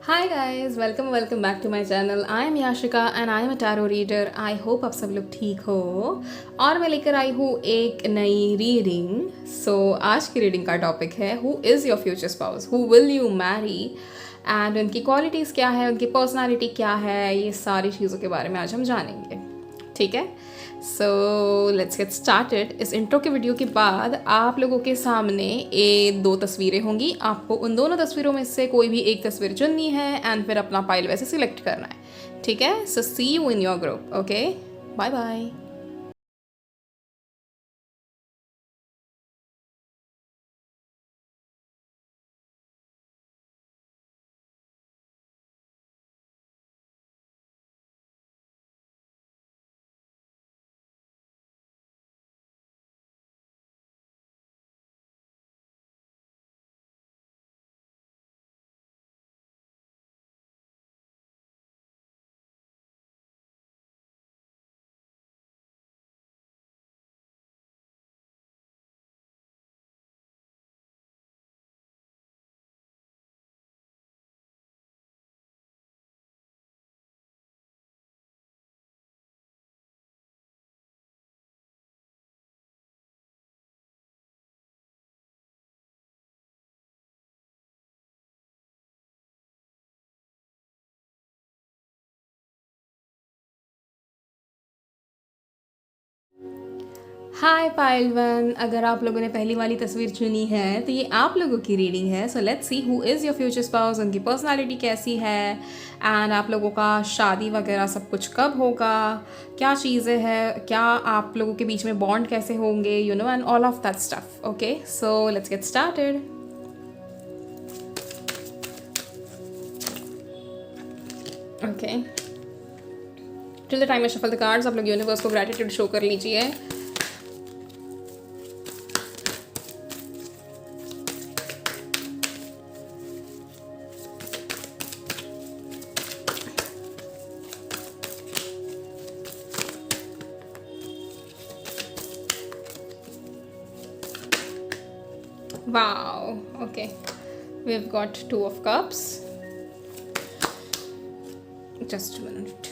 Hi guys, welcome welcome back to my channel. I am Yashika and I am a tarot reader. I hope आप सब लोग ठीक हो। और मैं लेकर आई हूँ एक नई रीडिंग। आज की रीडिंग का टॉपिक है who is your future spouse, who will you Mary, and उनकी क्वालिटीज़ क्या है, उनकी पर्सनालिटी क्या है, ये सारी चीज़ों के बारे में आज हम जानेंगे। ठीक है, सो लेट्स गेट स्टार्टेड। इस इंट्रो के वीडियो के बाद आप लोगों के सामने ये दो तस्वीरें होंगी। आपको उन दोनों तस्वीरों में से कोई भी एक तस्वीर चुननी है एंड फिर अपना फाइल वैसे सिलेक्ट करना है। ठीक है, so see you in your group. Okay, bye bye. Hi pile one, अगर आप लोगों ने पहली वाली तस्वीर चुनी है तो ये आप लोगों की रीडिंग है। So let's see who is your future spouse, उनकी पर्सनालिटी कैसी है, एंड आप लोगों का शादी वगैरह सब कुछ कब होगा, क्या चीज़ें हैं, क्या आप लोगों के बीच में बॉन्ड कैसे होंगे, you know, and all of that stuff. Okay, so let's get started. Okay, till the time I shuffle the cards, आप लोग यूनिवर्स को ग्रेटिट्यूड शो कर लीजिए। Wow, okay. We've got Two of Cups. Just a minute.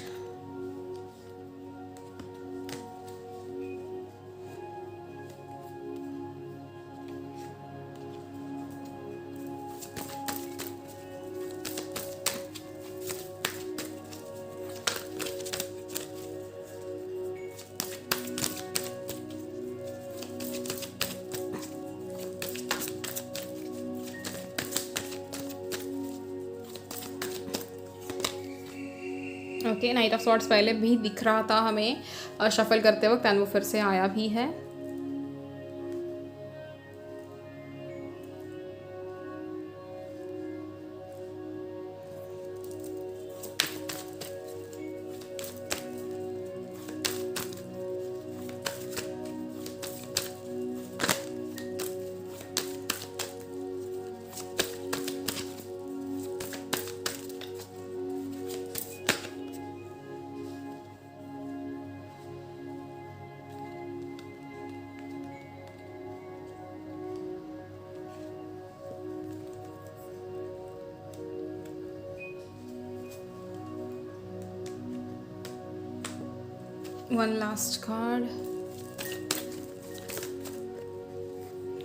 Okay, knight of swords पहले भी दिख रहा था हमें शफल करते वक्त, एंड वो फिर से आया भी है। One last card.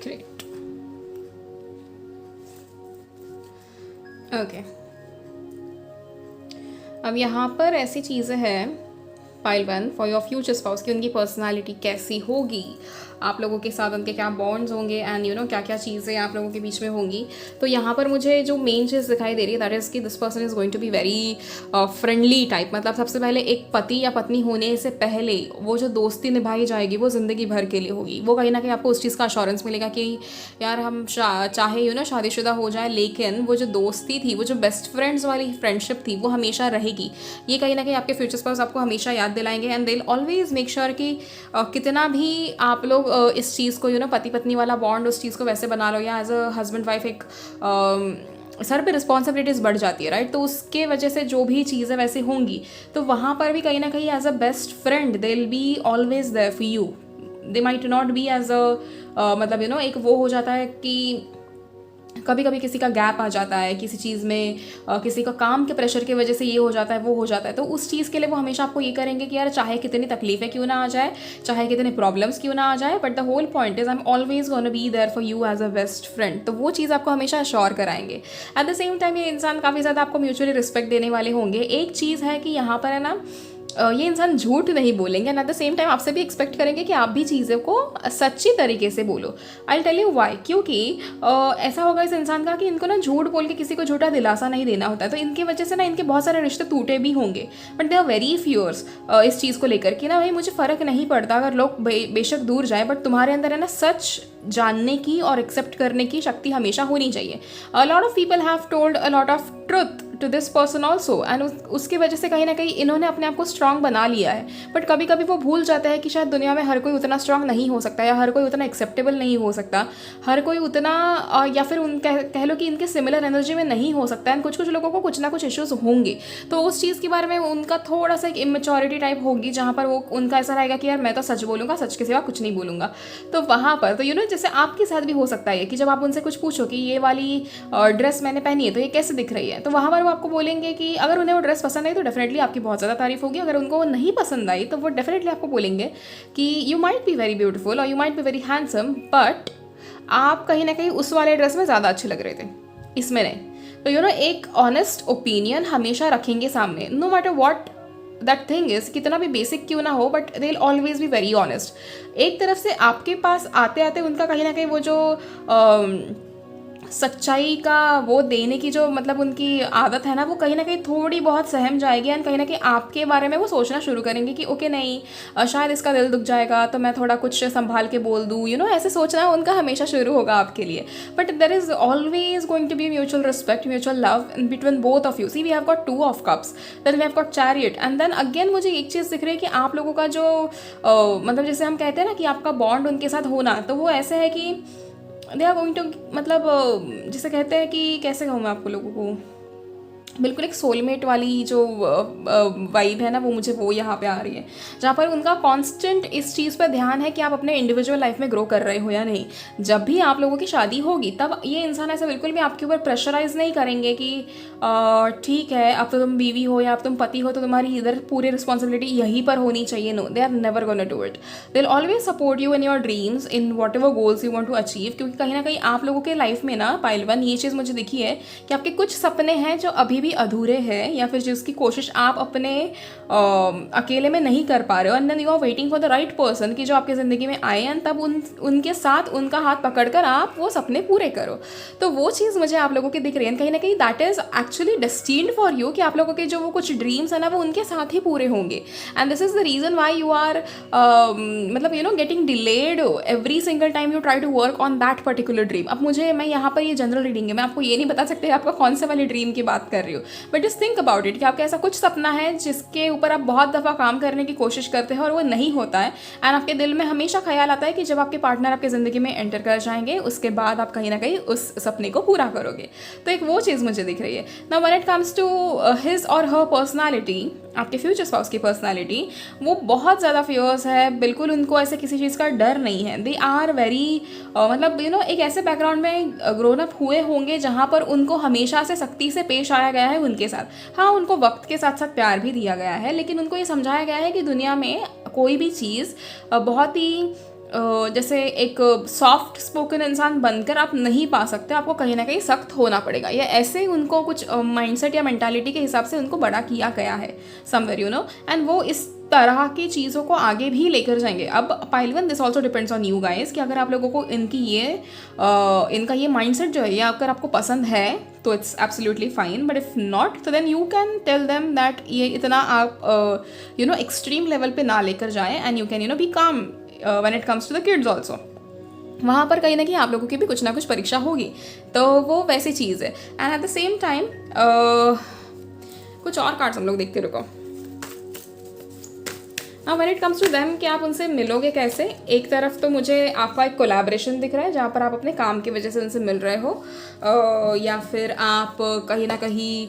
Great. Okay, अब यहाँ पर ऐसी चीज़ें हैं pile one for your future spouse की उनकी पर्सनालिटी कैसी होगी, आप लोगों के साथ उनके क्या बॉन्ड्स होंगे, एंड यू नो क्या क्या चीज़ें आप लोगों के बीच में होंगी। तो यहाँ पर मुझे जो मेन चीज़ दिखाई दे रही है दैट इज़ कि this person is going to be very friendly type. मतलब सबसे पहले एक पति या पत्नी होने से पहले वो जो दोस्ती निभाई जाएगी वो ज़िंदगी भर के लिए होगी। वो कहीं ना कहीं आपको उस चीज़ का अश्योरेंस मिलेगा कि यार हम चाहे यू नो शादीशुदा हो जाए, लेकिन वो जो दोस्ती थी, वो जो बेस्ट फ्रेंड्स वाली फ्रेंडशिप थी, वो हमेशा रहेगी। ये कहीं ना कहीं आपके फ्यूचर स्पाउस आपको हमेशा याद दिलाएंगे, and they always make sure कि कितना भी आप लोग इस चीज़ को यू नो पति पत्नी वाला बॉन्ड उस चीज़ को वैसे बना लो, या एज अ हस्बैंड वाइफ एक सर पे रिस्पॉन्सिबिलिटीज़ बढ़ जाती है, राइट। तो उसके वजह से जो भी चीज़ें वैसे होंगी तो वहाँ पर भी कहीं ना कहीं as a best friend they will be always there for you. They might not be as a मतलब यू नो एक वो हो जाता है कि कभी कभी किसी का गैप आ जाता है किसी चीज़ में, किसी का काम के प्रेशर की वजह से ये हो जाता है वो हो जाता है, तो उस चीज़ के लिए वो हमेशा आपको ये करेंगे कि यार चाहे कितनी तकलीफें क्यों ना आ जाए, चाहे कितने प्रॉब्लम्स क्यों ना आ जाए, but the whole point is I am always gonna be there for you as a best friend. तो वो चीज़ आपको हमेशा अश्योर कराएंगे। एट द सेम टाइम ये इंसान काफ़ी ज़्यादा आपको म्यूचुअली रिस्पेक्ट देने वाले होंगे। एक चीज़ है कि यहाँ पर है ना, ये इंसान झूठ नहीं बोलेंगे and at the same time आपसे भी एक्सपेक्ट करेंगे कि आप भी चीज़ों को सच्ची तरीके से बोलो। आई टेल यू वाई, क्योंकि ऐसा होगा इस इंसान का कि इनको ना झूठ बोल के किसी को झूठा दिलासा नहीं देना होता है, तो इनकी वजह से ना इनके बहुत सारे रिश्ते टूटे भी होंगे, बट दे आर वेरी फ्यूअर्स इस चीज़ को लेकर कि ना भाई मुझे फ़र्क नहीं पड़ता अगर लोग बेशक दूर जाए, बट तुम्हारे अंदर है ना सच जानने की और एक्सेप्ट करने की शक्ति हमेशा होनी चाहिए। A lot of people have told a lot of truth to this person also and उसकी वजह से कहीं ना कहीं इन्होंने अपने आप को स्ट्रांग बना लिया है, बट कभी कभी वो भूल जाता है कि शायद दुनिया में हर कोई उतना स्ट्रांग नहीं हो सकता, या हर कोई उतना एक्सेप्टेबल नहीं हो सकता, हर कोई उतना या फिर उन कह लो कि इनके सिमिलर एनर्जी में नहीं हो सकता है। कुछ कुछ लोगों को कुछ ना कुछ इश्यूज होंगे, तो उस चीज़ के बारे में उनका थोड़ा सा एक इमेच्योरिटी टाइप होगी, जहाँ पर वो उनका ऐसा रहेगा कि यार मैं तो सच बोलूँगा, सच के सिवा कुछ नहीं बोलूँगा। तो वहाँ पर तो जैसे आपके साथ भी हो सकता है कि जब आप उनसे कुछ पूछो कि ये वाली ड्रेस मैंने पहनी है तो ये कैसे दिख रही है, तो वहाँ पर वो आपको बोलेंगे कि अगर उन्हें वो ड्रेस पसंद आई तो डेफिनेटली आपकी बहुत ज़्यादा तारीफ होगी, अगर उनको वो नहीं पसंद आई तो वो डेफिनेटली आपको बोलेंगे कि you might be very beautiful और you might be very handsome, but आप कहीं ना कहीं उस वाले ड्रेस में ज़्यादा अच्छे लग रहे थे, इसमें नहीं। तो एक ऑनेस्ट ओपिनियन हमेशा रखेंगे सामने, no matter what that thing is, कितना भी बेसिक क्यों ना हो, but they will always be very honest. एक तरफ से आपके पास आते आते उनका कहीं ना कहीं वो जो सच्चाई का वो देने की जो मतलब उनकी आदत है ना, वो कहीं ना कहीं थोड़ी बहुत सहम जाएगी एंड कहीं ना कहीं आपके बारे में वो सोचना शुरू करेंगे कि ओके नहीं शायद इसका दिल दुख जाएगा तो मैं थोड़ा कुछ संभाल के बोल दूँ, ऐसे सोचना उनका हमेशा शुरू होगा आपके लिए। But there is always going to be mutual respect, mutual love between both of you. See we have got 2 of cups, then we have got chariot, and then again मुझे एक चीज़ दिख रही है कि आप लोगों का जो मतलब जैसे हम कहते हैं ना कि आपका बॉन्ड उनके साथ होना, तो वो ऐसे है कि दे आर गोइंग टू मतलब जिसे कहते हैं कि कैसे कहूँ मैं आपको लोगों को, बिल्कुल एक सोलमेट वाली जो वाइब है ना, वो मुझे वो यहाँ पे आ रही है, जहाँ पर उनका कांस्टेंट इस चीज़ पर ध्यान है कि आप अपने इंडिविजुअल लाइफ में ग्रो कर रहे हो या नहीं। जब भी आप लोगों की शादी होगी तब ये इंसान ऐसा बिल्कुल भी आपके ऊपर प्रेशराइज नहीं करेंगे कि ठीक है अब तो तुम बीवी हो या अब तुम पति हो तो तुम्हारी इधर पूरी रिस्पॉन्सिबिलिटी यहीं पर होनी चाहिए। No, they are never gonna do it. They will always support you in your dreams, in whatever goals you want to achieve, क्योंकि कहीं ना कहीं आप लोगों के लाइफ में ना पाइलवन ये चीज़ मुझे दिखी है कि आपके कुछ सपने हैं जो अभी भी अधूरे हैं, या फिर जिसकी कोशिश आप अपने अकेले में नहीं कर पा रहे हो, and then you are waiting for the right person कि जो आपकी ज़िंदगी में आए, एंड तब उनके साथ उनका हाथ पकड़कर आप वो सपने पूरे करो। तो वो चीज़ मुझे आप लोगों की दिख रही है, कहीं ना कहीं that is actually destined for you कि आप लोगों के जो वो कुछ ड्रीम्स है ना वो उनके साथ ही पूरे होंगे, and this is the reason why you are मतलब getting delayed every single time you try to work on that particular dream. अब मैं यहाँ पर ये जनरल रीडिंग है, मैं आपको ये नहीं बता सकते आपका कौन से वाली ड्रीम की बात कर रही हो, but just think about it कि आपका ऐसा कुछ सपना है जिसके ऊपर आप बहुत दफ़ा काम करने की कोशिश करते हैं और वो नहीं होता है, एंड आपके दिल में हमेशा ख्याल आता है कि जब आपके पार्टनर आपकी ज़िंदगी में एंटर कर जाएंगे उसके बाद आप कहीं ना कहीं उस सपने को पूरा करोगे। तो एक वो चीज़ मुझे दिख रही है। Now when it comes to his और हर पर्सनालिटी, आपके फ्यूचर स्पाउस की पर्सनालिटी, वो बहुत ज़्यादा फियर्स है, बिल्कुल उनको ऐसे किसी चीज़ का डर नहीं है। दे आर वेरी मतलब एक ऐसे बैकग्राउंड में ग्रोन अप हुए होंगे जहाँ पर उनको हमेशा से सख्ती से पेश आया गया है उनके साथ। हाँ, उनको वक्त के साथ साथ प्यार भी दिया गया है, लेकिन उनको ये समझाया गया है कि दुनिया में कोई भी चीज़ बहुत ही जैसे एक सॉफ्ट स्पोकन इंसान बनकर आप नहीं पा सकते, आपको कहीं ना कहीं सख्त होना पड़ेगा, या ऐसे उनको कुछ माइंडसेट या मेंटालिटी के हिसाब से उनको बड़ा किया गया है समवेयर एंड वो इस तरह की चीज़ों को आगे भी लेकर जाएंगे। अब pile one this also depends on you guys कि अगर आप लोगों को इनका ये माइंडसेट जो है ये अगर आपको पसंद है तो it's absolutely fine, but if not तो then you can tell them that ये इतना आप एक्सट्रीम लेवल पे ना लेकर जाएं, and you can be calm when it comes to the kids also. वहाँ पर कहीं ना कहीं आप लोगों की भी कुछ ना कुछ परीक्षा होगी, तो वो वैसी चीज़ है। And at the same time कुछ और कार्ड्स हम लोग देखते रुको। हाँ, when it comes to them कि आप उनसे मिलोगे कैसे, एक तरफ तो मुझे आपका एक कोलैबोरेशन दिख रहा है जहाँ पर आप अपने काम की वजह से उनसे मिल रहे हो, या फिर आप कहीं ना कहीं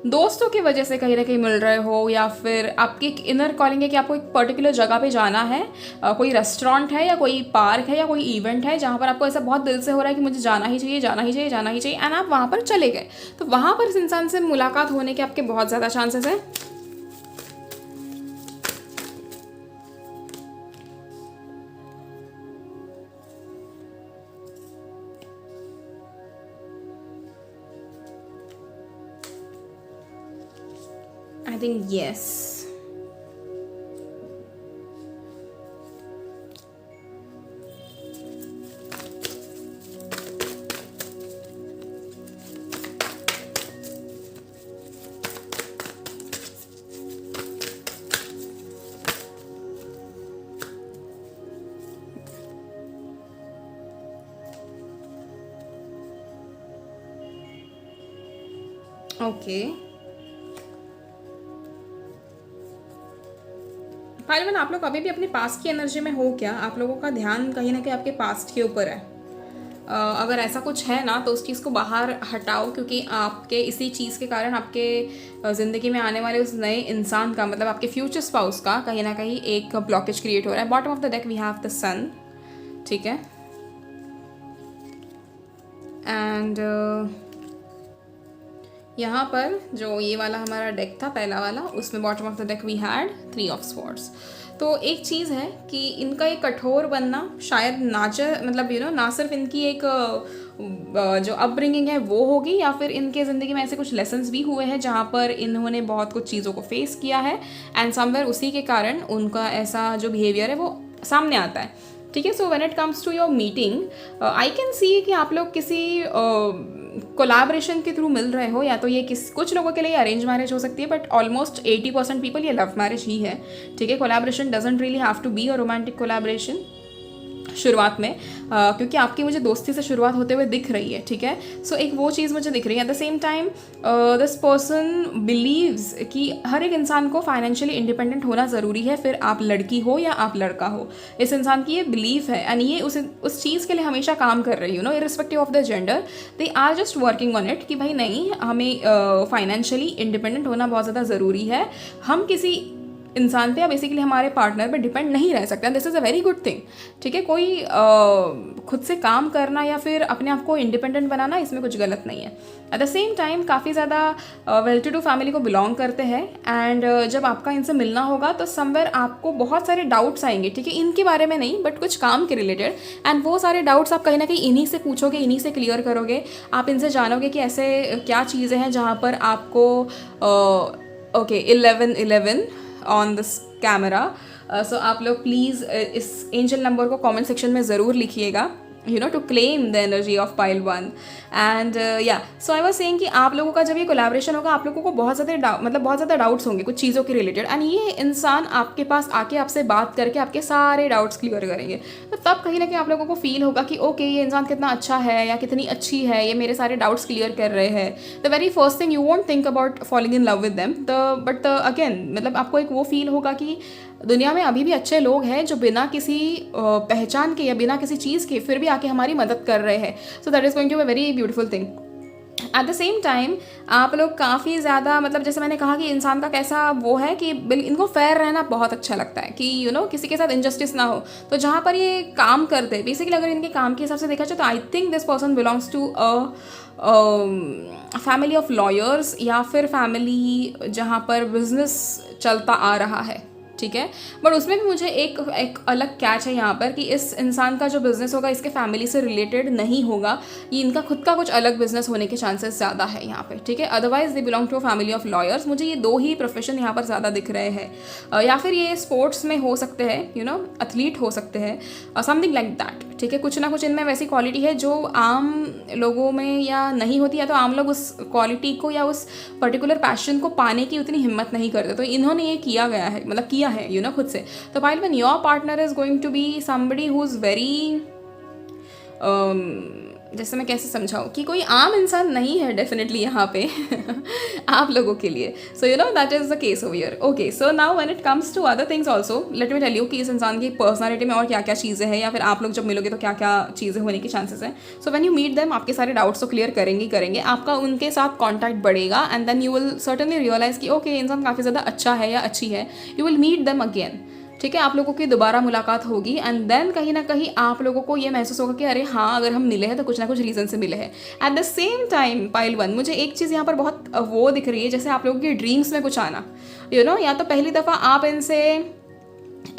दोस्तों की वजह से कहीं ना कहीं मिल रहे हो, या फिर आपकी एक इनर कॉलिंग है कि आपको एक पर्टिकुलर जगह पे जाना है, कोई रेस्टोरेंट है या कोई पार्क है या कोई इवेंट है जहाँ पर आपको ऐसा बहुत दिल से हो रहा है कि मुझे जाना ही चाहिए, जाना ही चाहिए, जाना ही चाहिए, एंड आप वहाँ पर चले गए। तो वहाँ पर इस इंसान से मुलाकात होने के आपके बहुत ज़्यादा चांसेस है। I think yes. Okay. File one, आप लोग अभी भी अपने पास्ट की एनर्जी में हो क्या? आप लोगों का ध्यान कहीं ना कहीं आपके पास्ट के ऊपर है। अगर ऐसा कुछ है ना तो उस चीज़ को बाहर हटाओ, क्योंकि आपके इसी चीज़ के कारण आपके ज़िंदगी में आने वाले उस नए इंसान का, मतलब आपके फ्यूचर स्पाउस का कहीं ना कहीं एक ब्लॉकेज क्रिएट हो रहा है। Bottom of the deck we have the sun, ठीक है, एंड यहाँ पर जो ये वाला हमारा डेक था पहला वाला, उसमें bottom of the deck we had 3 of swords. तो एक चीज़ है कि इनका एक कठोर बनना शायद मतलब ना सिर्फ इनकी एक जो अपब्रिंगिंग है वो होगी, या फिर इनके ज़िंदगी में ऐसे कुछ लेसन्स भी हुए हैं जहाँ पर इन्होंने बहुत कुछ चीज़ों को फेस किया है, एंड समवेयर उसी के कारण उनका ऐसा जो बिहेवियर है वो सामने आता है, ठीक है। So when it comes to your meeting, I can see कि आप लोग किसी कोलैबोरेशन के थ्रू मिल रहे हो, या तो ये कुछ लोगों के लिए अरेंज मैरिज हो सकती है, बट ऑलमोस्ट 80% पीपल ये लव मैरिज ही है, ठीक है। Collaboration doesn't really have to be a romantic collaboration शुरुआत में, क्योंकि आपकी मुझे दोस्ती से शुरुआत होते हुए दिख रही है, ठीक है। सो एक वो चीज़ मुझे दिख रही है। At the same time this person believes कि हर एक इंसान को फाइनेंशियली इंडिपेंडेंट होना ज़रूरी है, फिर आप लड़की हो या आप लड़का हो, इस इंसान की ये बिलीफ है, एंड ये उस चीज़ के लिए हमेशा काम कर रही है, irrespective of the gender, they are just working on it कि भाई नहीं, हमें फाइनेंशियली इंडिपेंडेंट होना बहुत ज़्यादा ज़रूरी है, हम किसी इंसान पे या बेसिकली हमारे पार्टनर पे डिपेंड नहीं रह सकते, this is a very good thing, ठीक है। कोई खुद से काम करना या फिर अपने आप को इंडिपेंडेंट बनाना, इसमें कुछ गलत नहीं है। एट द सेम टाइम काफ़ी ज़्यादा वेल टू डू फैमिली को बिलोंग करते हैं, एंड जब आपका इनसे मिलना होगा तो समवेयर आपको बहुत सारे डाउट्स आएंगे, ठीक है, इनके बारे में नहीं बट कुछ काम के रिलेटेड, एंड वो सारे डाउट्स आप कहीं ना कहीं इन्हीं से पूछोगे, इन्हीं से क्लियर करोगे, आप इनसे जानोगे कि ऐसे क्या चीज़ें हैं जहाँ पर आपको ओके 1111 ऑन दिस कैमरा। सो आप लोग प्लीज़ इस एंजल नंबर को कमेंट सेक्शन में ज़रूर लिखिएगा, to claim the energy of pile 1 and yeah, so I was saying कि आप लोगों का जब ये कोलैबोरेशन होगा, आप लोगों को बहुत ज़्यादा डाउट्स होंगे कुछ चीज़ों के रिलेटेड, एंड ये इंसान आपके पास आके आपसे बात करके आपके सारे डाउट्स क्लियर करेंगे। तो तब कहीं ना कहीं आप लोगों को फील होगा कि ओके, ये इंसान कितना अच्छा है या कितनी अच्छी है, ये मेरे सारे डाउट्स क्लियर कर रहे हैं। The very first thing you won't think about falling in love with them, but again मतलब आपको एक वो फील होगा कि दुनिया में अभी भी अच्छे लोग हैं जो बिना किसी पहचान के या बिना किसी चीज़ के फिर भी आके हमारी मदद कर रहे हैं। So that is going to be very beautiful thing. At the same time आप लोग काफ़ी ज़्यादा, मतलब जैसे मैंने कहा कि इंसान का कैसा वो है कि इनको फेयर रहना बहुत अच्छा लगता है कि किसी के साथ इनजस्टिस ना हो। तो जहाँ पर ये काम करते हैं, बेसिकली अगर इनके काम के हिसाब से देखा जाए तो I think this person belongs to family of lawyers, या फिर फैमिली जहाँ पर बिजनेस चलता आ रहा है, ठीक है। बट उसमें भी मुझे एक अलग कैच है यहाँ पर कि इस इंसान का जो बिज़नेस होगा इसके फैमिली से रिलेटेड नहीं होगा, ये इनका खुद का कुछ अलग बिजनेस होने के चांसेस ज़्यादा है यहाँ पे, ठीक है। Otherwise they belong to a family of lawyers. मुझे ये 2 ही प्रोफेशन यहाँ पर ज़्यादा दिख रहे हैं, या फिर ये स्पोर्ट्स में हो सकते हैं, एथलीट हो सकते हैं, समथिंग लाइक दैट, ठीक है। कुछ ना कुछ इनमें वैसी क्वालिटी है जो आम लोगों में या नहीं होती, या तो आम लोग उस क्वालिटी को या उस पर्टिकुलर पैशन को पाने की उतनी हिम्मत नहीं करते, तो इन्होंने ये किया गया है, मतलब किया है खुद से। तो pile one, your partner is going to be somebody who is very जैसे मैं कैसे समझाऊँ कि कोई आम इंसान नहीं है डेफिनेटली यहाँ पे आप लोगों के लिए. So you know that is the case over here. Okay, so now when it comes to other things also, let me tell you कि इस इंसान की पर्सनैलिटी में और क्या क्या चीज़ें हैं, या फिर आप लोग जब मिलोगे तो क्या क्या चीज़ें होने के चांसेस हैं. So when you meet them, आपके सारे डाउट्स तो क्लियर करेंगे, आपका उनके साथ कॉन्टैक्ट बढ़ेगा, and then you will certainly realise कि ओके, इंसान काफ़ी ज़्यादा अच्छा है या अच्छी है. You will meet them again. ठीक है, आप लोगों की दोबारा मुलाकात होगी, एंड देन कहीं ना कहीं आप लोगों को ये महसूस होगा कि अरे हाँ, अगर हम मिले हैं तो कुछ ना कुछ रीज़न से मिले हैं. Eight the same time pile 1, मुझे एक चीज़ यहाँ पर बहुत वो दिख रही है, जैसे आप लोगों की ड्रीम्स में कुछ आना. यू नो, या तो पहली दफ़ा आप इनसे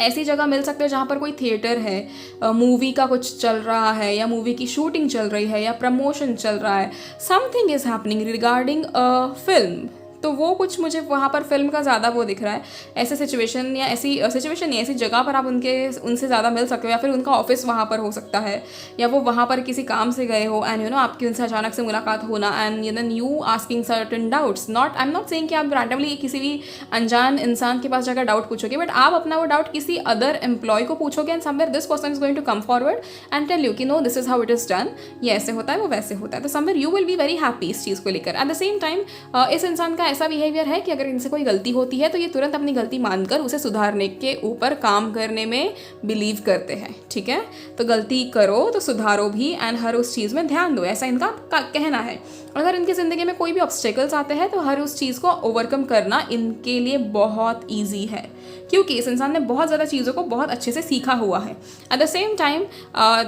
ऐसी जगह मिल सकते हो जहाँ पर कोई थिएटर है, मूवी का कुछ चल रहा है, या मूवी की शूटिंग चल रही है, या प्रमोशन चल रहा है, something is happening regarding a film. तो वो कुछ मुझे वहाँ पर फिल्म का ज़्यादा वो दिख रहा है. ऐसे सिचुएशन या ऐसी सिचुएशन नहीं, ऐसी जगह पर आप उनसे ज़्यादा मिल सकते हो, या फिर उनका ऑफिस वहाँ पर हो सकता है, या वो वहाँ पर किसी काम से गए हो, एंड यू नो आपकी उनसे अचानक से मुलाकात होना, and you then you asking certain doubts. I am not saying कि आप रैंडमली किसी भी अनजान इंसान के पास जाकर डाउट पूछोगे, बट आप अपना वो डाउट किसी अदर एम्प्लॉय को पूछोगे, and somewhere this person is going to come forward and tell you कि no, this is how it is done, ये ऐसे होता है, वो वैसे होता है. तो somewhere you will be very happy इस चीज़ को लेकर. एट द सेम टाइम इस इंसान का ऐसा बिहेवियर है कि अगर इनसे कोई गलती होती है तो ये तुरंत अपनी गलती मानकर उसे सुधारने के ऊपर काम करने में बिलीव करते हैं. ठीक है, तो गलती करो तो सुधारो भी, एंड हर उस चीज़ में ध्यान दो, ऐसा इनका कहना है. अगर इनकी ज़िंदगी में कोई भी ऑब्स्टेकल्स आते हैं तो हर उस चीज़ को ओवरकम करना इनके लिए बहुत ईजी है, क्योंकि इस इंसान ने बहुत ज़्यादा चीज़ों को बहुत अच्छे से सीखा हुआ है. At the same time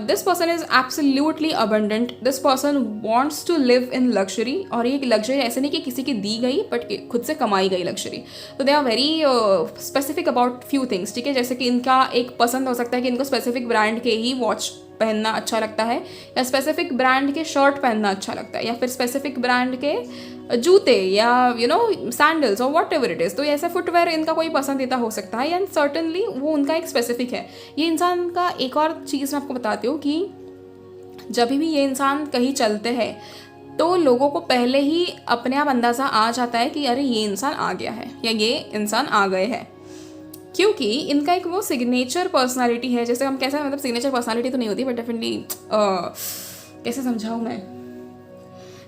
this person is absolutely abundant. This person wants to live in luxury, और ये लग्जरी ऐसे नहीं कि किसी की दी गई, बट खुद से कमाई गई लग्जरी. तो they are very specific about few things. ठीक है, जैसे कि इनका एक पसंद हो सकता है कि इनको स्पेसिफिक ब्रांड के ही वॉच पहनना अच्छा लगता है, या स्पेसिफिक ब्रांड के शर्ट पहनना अच्छा लगता है, या फिर स्पेसिफिक ब्रांड के जूते, या यू नो सैंडल्स और वॉट एवर इट इज़. तो ऐसे फुटवेयर इनका कोई पसंदीदा हो सकता है, एंड सर्टनली वो उनका एक स्पेसिफिक है. ये इंसान का एक और चीज़ मैं आपको बताती हूँ कि जब भी ये इंसान कहीं चलते हैं तो लोगों को पहले ही अपने आप अंदाज़ा आ जाता है कि अरे ये इंसान आ गया है, या ये इंसान आ गए हैं, क्योंकि इनका एक वो सिग्नेचर पर्सनालिटी है. जैसे हम कैसे, मतलब सिग्नेचर पर्सनालिटी तो नहीं होती, बट डेफिनेटली कैसे समझाऊँ मैं,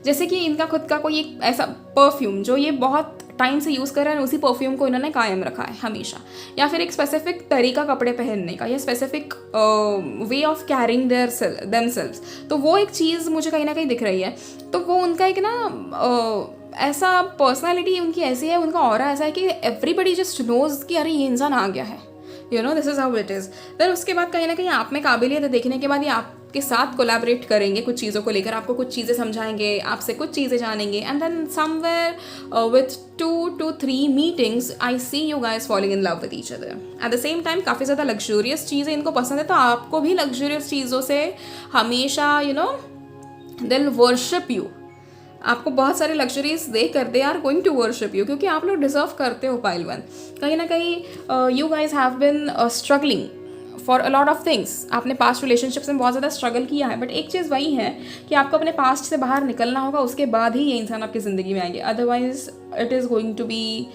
जैसे कि इनका खुद का कोई एक ऐसा परफ्यूम जो ये बहुत टाइम से यूज़ कर रहे हैं, उसी परफ्यूम को इन्होंने कायम रखा है हमेशा, या फिर एक स्पेसिफिक तरीका कपड़े पहनने का, या specific way of carrying themselves. तो वो एक चीज़ मुझे कहीं ना कहीं दिख रही है. तो वो उनका एक ना ऐसा पर्सनालिटी उनकी ऐसी है, उनका ऑरा ऐसा है कि एवरीबडी जस्ट नोज कि अरे ये इंसान आ गया है, you know this is how it is. Then उसके बाद कहीं ना कहीं आप में काबिलियत देखने के बाद ये आपके साथ कोलैबोरेट करेंगे कुछ चीज़ों को लेकर, आपको कुछ चीज़ें समझाएंगे, आपसे कुछ चीज़ें जानेंगे, and then somewhere with 2 to 3 meetings I see you guys falling in love with each other. At the same time काफ़ी ज़्यादा लग्जूरियस चीज़ें इनको पसंद है, तो आपको भी लग्जूरियस चीज़ों से हमेशा you know they'll worship you. आपको बहुत सारे लग्जरीज दे कर they are going to worship you, क्योंकि आप लोग डिजर्व करते हो पाइल 1. कहीं ना कहीं you guys have been struggling for a lot of things. आपने पास्ट रिलेशनशिप्स में बहुत ज़्यादा स्ट्रगल किया है, बट एक चीज़ वही है कि आपको अपने पास्ट से बाहर निकलना होगा, उसके बाद ही ये इंसान आपकी ज़िंदगी में आएंगे. Otherwise it is going to be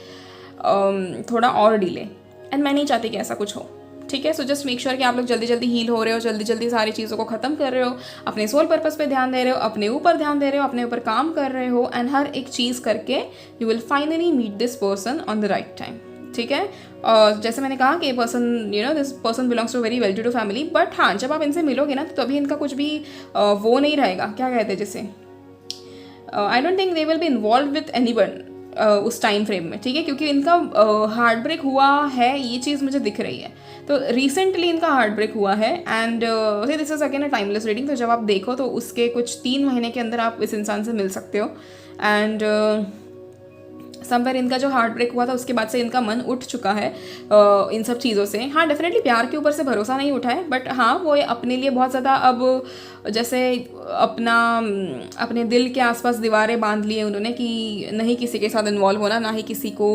थोड़ा और डिले, एंड मैं नहीं चाहती कि ऐसा कुछ हो. ठीक है, सो जस्ट मेक श्योर कि आप लोग जल्दी जल्दी हील हो रहे हो, जल्दी जल्दी सारी चीज़ों को ख़त्म कर रहे हो, अपने सोल पर्पस पे ध्यान दे रहे हो, अपने ऊपर ध्यान दे रहे हो, अपने ऊपर काम कर रहे हो, एंड हर एक चीज़ करके you will finally meet this person on the right time. ठीक है, और जैसे मैंने कहा कि person you know this person belongs to very well to do family, but हाँ जब आप इनसे मिलोगे ना तो तभी इनका कुछ भी वो नहीं रहेगा, क्या कहते हैं जिसे, I don't think they will be involve with anyone उस टाइम फ्रेम में. ठीक है, क्योंकि इनका हार्ट ब्रेक हुआ है, ये चीज़ मुझे दिख रही है. तो रिसेंटली इनका हार्ट ब्रेक हुआ है, and this is again a timeless reading. तो जब आप देखो तो उसके कुछ 3 महीने के अंदर आप इस इंसान से मिल सकते हो, एंड समवेयर इनका जो हार्ट ब्रेक हुआ था उसके बाद से इनका मन उठ चुका है इन सब चीज़ों से. हाँ डेफिनेटली प्यार के ऊपर से भरोसा नहीं उठा है, बट हाँ वो अपने लिए बहुत ज़्यादा अब जैसे अपने दिल के आसपास दीवारें बांध लिए उन्होंने कि नहीं किसी के साथ इन्वॉल्व होना, ना ही किसी को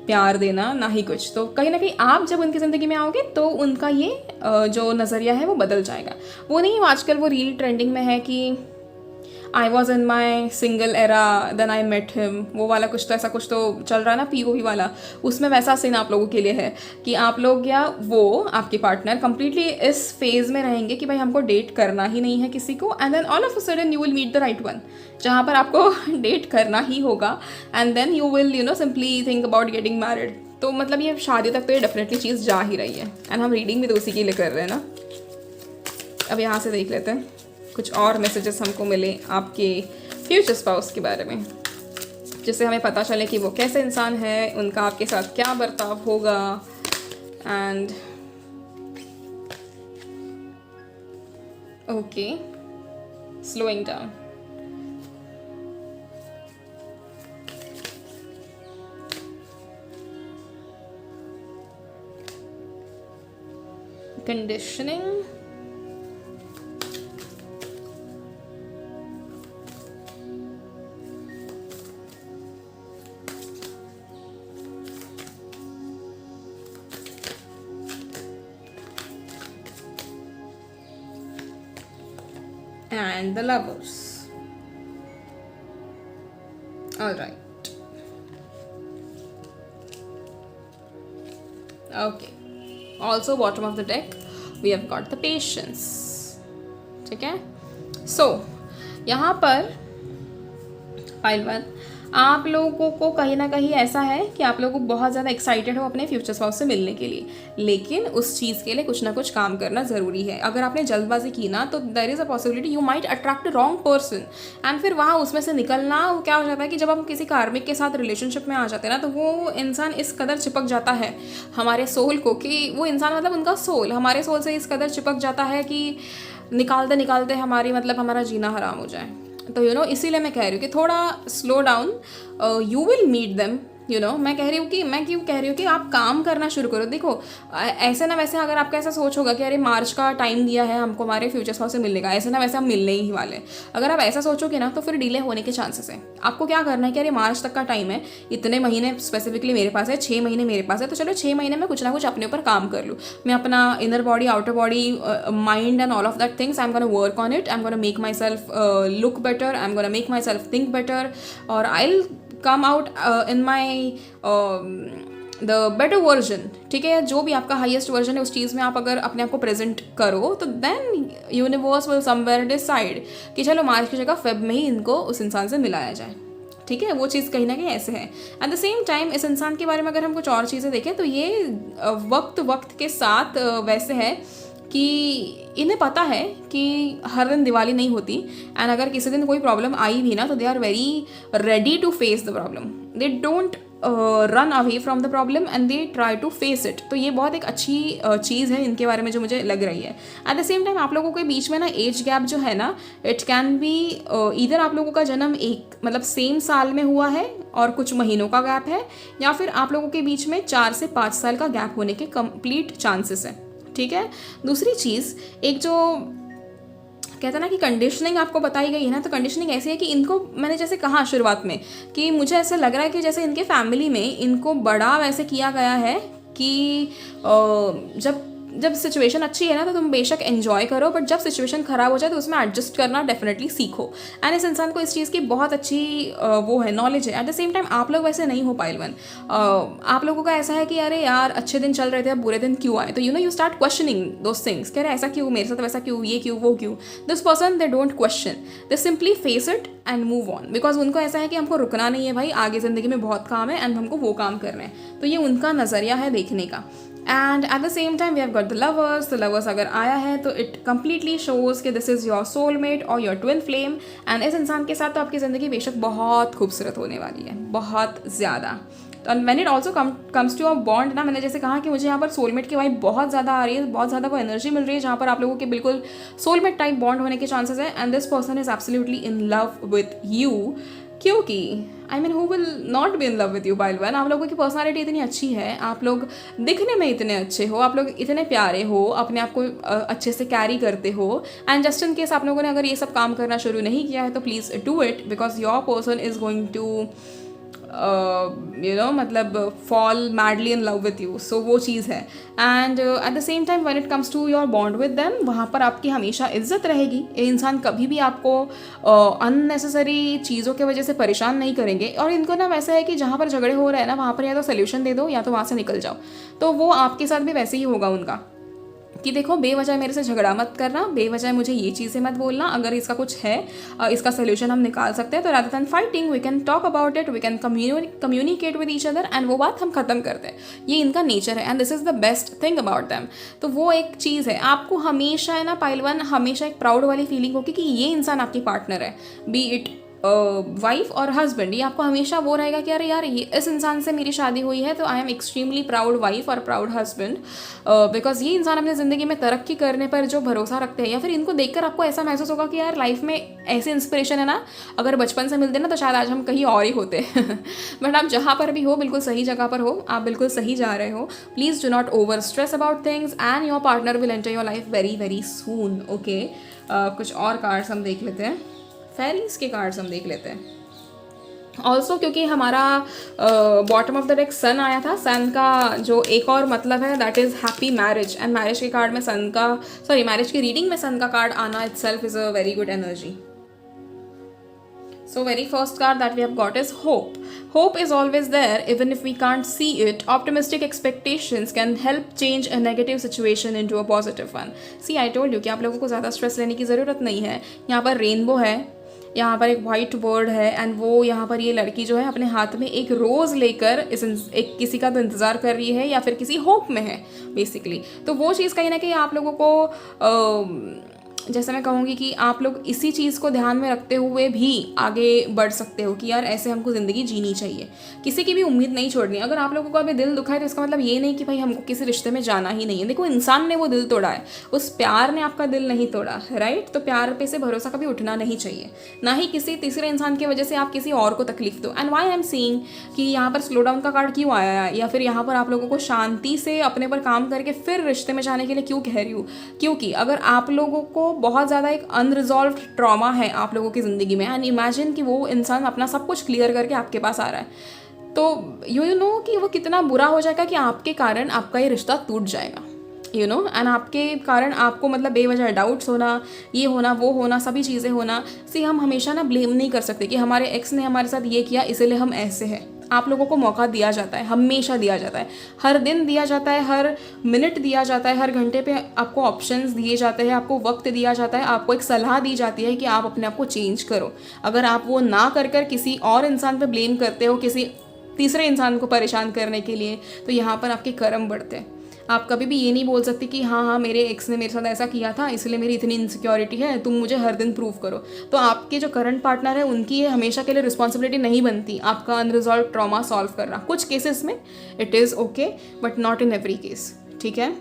प्यार देना, ना ही कुछ. तो कहीं ना कहीं आप जब उनकी ज़िंदगी में आओगे तो उनका ये जो नज़रिया है वो बदल जाएगा. वो नहीं आजकल वो रील ट्रेंडिंग में है कि I was in my single era then I met him, वो वाला कुछ तो ऐसा कुछ तो चल रहा है ना POV वाला, उसमें वैसा सीन आप लोगों के लिए है कि आप लोग या वो आपके पार्टनर कंप्लीटली इस फेज में रहेंगे कि भाई हमको डेट करना ही नहीं है किसी को, and then all of a sudden you will meet the right one, जहाँ पर आपको डेट करना ही होगा, and then you will simply think about getting married. तो मतलब ये शादी तक तो ये डेफिनेटली चीज़ जा ही रही है, एंड हम रीडिंग भी तो उसी के लिए कर रहे हैं ना। अब यहाँ से देख लेते हैं कुछ और मैसेजेस हमको मिले आपके फ्यूचर स्पाउस के बारे में, जिससे हमें पता चले कि वो कैसे इंसान है, उनका आपके साथ क्या बर्ताव होगा। And okay, slowing down, conditioning, and the lovers. All right. Okay. Also bottom of the deck we have got the patience. ठीक है, so यहाँ पर फाइल 1 आप लोगों को कहीं ना कहीं ऐसा है कि आप लोगों को बहुत ज़्यादा एक्साइटेड हो अपने फ्यूचर स्पाउस से मिलने के लिए, लेकिन उस चीज़ के लिए कुछ ना कुछ काम करना ज़रूरी है। अगर आपने जल्दबाजी की ना तो there is a possibility you might attract wrong person, and फिर वहाँ उसमें से निकलना क्या हो जाता है कि जब हम किसी कार्मिक के साथ रिलेशनशिप में आ जाते हैं ना, तो वो इंसान इस कदर चिपक जाता है हमारे सोल को कि वो इंसान मतलब उनका सोल हमारे सोल से इस कदर चिपक जाता है कि निकालते निकालते हमारा जीना हराम हो जाए। तो इसीलिए मैं कह रही हूँ कि थोड़ा slow down, you will meet them. मैं क्यों कह रही हूँ कि आप काम करना शुरू करो। देखो ऐसे ना वैसे अगर आपका ऐसा सोच होगा कि अरे मार्च का टाइम दिया है हमको हमारे फ्यूचर स्पाउस से मिलने का, ऐसे ना वैसे हम मिलने ही वाले, अगर आप ऐसा सोचोगे ना तो फिर डिले होने के चांसेस है। आपको क्या करना है कि अरे मार्च तक का टाइम है, इतने महीने स्पेसिफिकली मेरे पास है, 6 महीने मेरे पास है, तो चलो 6 महीने में कुछ ना कुछ अपने ऊपर काम कर लूँ। मैं अपना inner body, outer body, mind and all of that things I am gonna work on it, I am gonna make my self look better, I am gonna make my self think better, और आई come out in my the better version। ठीक है, जो भी आपका highest version है उस चीज़ में आप अगर अपने आप को प्रेजेंट करो तो then universe will somewhere decide कि चलो मार्च की जगह फेब में ही इनको उस इंसान से मिलाया जाए। ठीक है, वो चीज़ कहीं ना कहीं ऐसे है। एट द सेम टाइम इस इंसान के बारे में अगर हम कुछ और चीज़ें देखें तो ये वक्त के साथ वैसे है कि इन्हें पता है कि हर दिन दिवाली नहीं होती, एंड अगर किसी दिन कोई प्रॉब्लम आई भी ना तो they are very ready to face the problem, they don't run away from the problem and they try to face it. तो ये बहुत एक अच्छी चीज़ है इनके बारे में जो मुझे लग रही है। एट द सेम टाइम आप लोगों के बीच में ना एज गैप जो है ना, इट कैन बी इधर आप लोगों का जन्म एक मतलब सेम साल में हुआ है और कुछ महीनों का गैप है, या फिर आप लोगों के बीच में 4 से 5 साल का गैप होने के कंप्लीट चांसेस है। ठीक है, दूसरी चीज़ एक जो कहते हैं ना कि कंडीशनिंग आपको बताई गई है ना, तो कंडीशनिंग ऐसी है कि इनको मैंने जैसे कहा शुरुआत में कि मुझे ऐसा लग रहा है कि जैसे इनके फैमिली में इनको बड़ा वैसे किया गया है कि जब सिचुएशन अच्छी है ना तो तुम बेशक एंजॉय करो, बट जब सिचुएशन ख़राब हो जाए तो उसमें एडजस्ट करना डेफिनेटली सीखो। एंड इस इंसान को इस चीज़ की बहुत अच्छी वो है, नॉलेज है। एट द सेम टाइम आप लोग वैसे नहीं हो पाइल 1, आप लोगों का ऐसा है कि अरे यार अच्छे दिन चल रहे थे अब बुरे दिन क्यों आए, तो you start questioning those things, कह रहे ऐसा क्यों मेरे साथ, वैसा क्यों, ये क्यों, वो क्यों। This person they don't question, they simply face it and move on, because उनको ऐसा है कि हमको रुकना नहीं है भाई, आगे ज़िंदगी में बहुत काम है एंड हमको वो काम करना है। तो ये उनका नज़रिया है देखने का। And at the same time we have got the lovers अगर आया है तो इट कम्प्लीटली शोज कि दिस इज़ योर सोलमेट और योर ट्विन फ्लेम, एंड इस इंसान के साथ तो आपकी ज़िंदगी बेशक बहुत खूबसूरत होने वाली है, बहुत ज़्यादा। तो when it also comes to a bond ना, मैंने जैसे कहा कि मुझे यहाँ पर सोलमेट की वाइब बहुत ज़्यादा आ रही है, बहुत ज़्यादा वो एनर्जी मिल रही है जहाँ पर आप लोगों के बिल्कुल सोलमेट टाइप बॉन्ड होने के चांसेस है, and this person is absolutely in love with you. क्योंकि I mean who will not be in love with you pile 1, आप लोगों की पर्सनालिटी इतनी अच्छी है, आप लोग दिखने में इतने अच्छे हो, आप लोग इतने प्यारे हो, अपने आप को अच्छे से कैरी करते हो, एंड जस्ट इन केस आप लोगों ने अगर ये सब काम करना शुरू नहीं किया है तो please do it, because your person is going to मतलब fall madly in love with you. So वो चीज़ है. And at the same time when it comes to your bond with them, वहाँ पर आपकी हमेशा इज्जत रहेगी. ये इंसान कभी भी आपको अननेसेसरी चीज़ों की वजह से परेशान नहीं करेंगे. और इनको ना वैसा है कि जहाँ पर झगड़े हो रहे हैं ना, वहाँ पर या तो सोल्यूशन दे दो या तो वहाँ से निकल जाओ. तो वो आपके साथ भी वैसे ही होगा उनका कि देखो बेवजह मेरे से झगड़ा मत करना, बेवजह मुझे ये चीज़ें मत बोलना. अगर इसका कुछ है, इसका सोल्यूशन हम निकाल सकते हैं, तो rather than fighting we can talk about it, we can communicate with each other and वो बात हम ख़त्म करते हैं. ये इनका नेचर है and this is the best thing about them. तो वो एक चीज़ है. आपको हमेशा है ना पाइल वन, हमेशा एक प्राउड वाली फीलिंग होगी कि ये इंसान आपकी पार्टनर है, बी इट वाइफ और हस्बैंड. ये आपको हमेशा वो रहेगा कि अरे यार ये इस इंसान से मेरी शादी हुई है, तो I am extremely proud wife और प्राउड हस्बैंड, बिकॉज ये इंसान अपनी ज़िंदगी में तरक्की करने पर जो भरोसा रखते हैं, या फिर इनको देखकर आपको ऐसा महसूस होगा कि यार लाइफ में ऐसे इंस्पिरेशन है ना, अगर बचपन से मिलते ना तो शायद आज हम कहीं और ही होते. बट आप जहाँ पर भी हो, बिल्कुल सही जगह पर हो, आप बिल्कुल सही जा रहे हो. Please do not over stress about things and your partner will enter your life very very soon. Okay, कुछ और कार्ड्स हम देख लेते हैं. फेरीज के कार्ड्स हम देख लेते हैं. ऑल्सो क्योंकि हमारा बॉटम ऑफ द डेक सन आया था, सन का जो एक और मतलब है that is happy marriage. And marriage के कार्ड में सन का, सॉरी मैरिज की रीडिंग में सन का कार्ड आना itself is a very good energy. So very first card that we have got is hope. Hope is always there even if we can't see it. Optimistic expectations can help change a negative situation into a positive one. See, I told you कि आप लोगों को ज़्यादा stress लेने की ज़रूरत नहीं है. यहाँ पर रेनबो है, यहाँ पर एक वाइट बर्ड है एंड वो यहाँ पर ये लड़की जो है अपने हाथ में एक रोज़ लेकर एक किसी का तो इंतज़ार कर रही है या फिर किसी होप में है बेसिकली. तो वो चीज़ कहीं ना कहीं आप लोगों को जैसे मैं कहूँगी कि आप लोग इसी चीज़ को ध्यान में रखते हुए भी आगे बढ़ सकते हो कि यार ऐसे हमको ज़िंदगी जीनी चाहिए. किसी की भी उम्मीद नहीं छोड़नी. अगर आप लोगों को अभी दिल दुखा है तो इसका मतलब ये नहीं कि भाई हमको किसी रिश्ते में जाना ही नहीं है. देखो इंसान ने वो दिल तोड़ा है, उस प्यार ने आपका दिल नहीं तोड़ा, राइट. तो प्यार पे से भरोसा कभी उठना नहीं चाहिए, ना ही किसी तीसरे इंसान की वजह से आप किसी और को तकलीफ दो. And why I am seeing कि यहाँ पर स्लो डाउन का कार्ड क्यों आया है, या फिर यहाँ पर आप लोगों को शांति से अपने पर काम करके फिर रिश्ते में जाने के लिए क्यों कह रही हूँ, क्योंकि अगर आप लोगों को बहुत ज़्यादा एक अनरिजॉल्व्ड ट्रॉमा है आप लोगों की ज़िंदगी में, एंड इमेजिन कि वो इंसान अपना सब कुछ क्लियर करके आपके पास आ रहा है, तो यू नो कि वो कितना बुरा हो जाएगा कि आपके कारण आपका ये रिश्ता टूट जाएगा, यू नो. एंड आपके कारण आपको मतलब बेवजह डाउट्स होना, ये होना वो होना, सभी चीज़ें होना. सी, हम हमेशा ना ब्लेम नहीं कर सकते कि हमारे एक्स ने हमारे साथ ये किया इसीलिए हम ऐसे हैं. आप लोगों को मौका दिया जाता है, हमेशा दिया जाता है, हर दिन दिया जाता है, हर मिनट दिया जाता है, हर घंटे पे आपको ऑप्शंस दिए जाते हैं, आपको वक्त दिया जाता है, आपको एक सलाह दी जाती है कि आप अपने आप को चेंज करो. अगर आप वो ना कर कर किसी और इंसान पे ब्लेम करते हो, किसी तीसरे इंसान को परेशान करने के लिए, तो यहाँ पर आपके कर्म बढ़ते हैं. आप कभी भी ये नहीं बोल सकते कि हाँ मेरे एक्स ने मेरे साथ ऐसा किया था इसलिए मेरी इतनी इनसिक्योरिटी है, तुम मुझे हर दिन प्रूव करो. तो आपके जो करंट पार्टनर है उनकी ये हमेशा के लिए रिस्पॉन्सिबिलिटी नहीं बनती आपका अनरिजॉल्व ट्रॉमा सॉल्व करना. कुछ केसेस में it is okay but not in every case, ठीक है.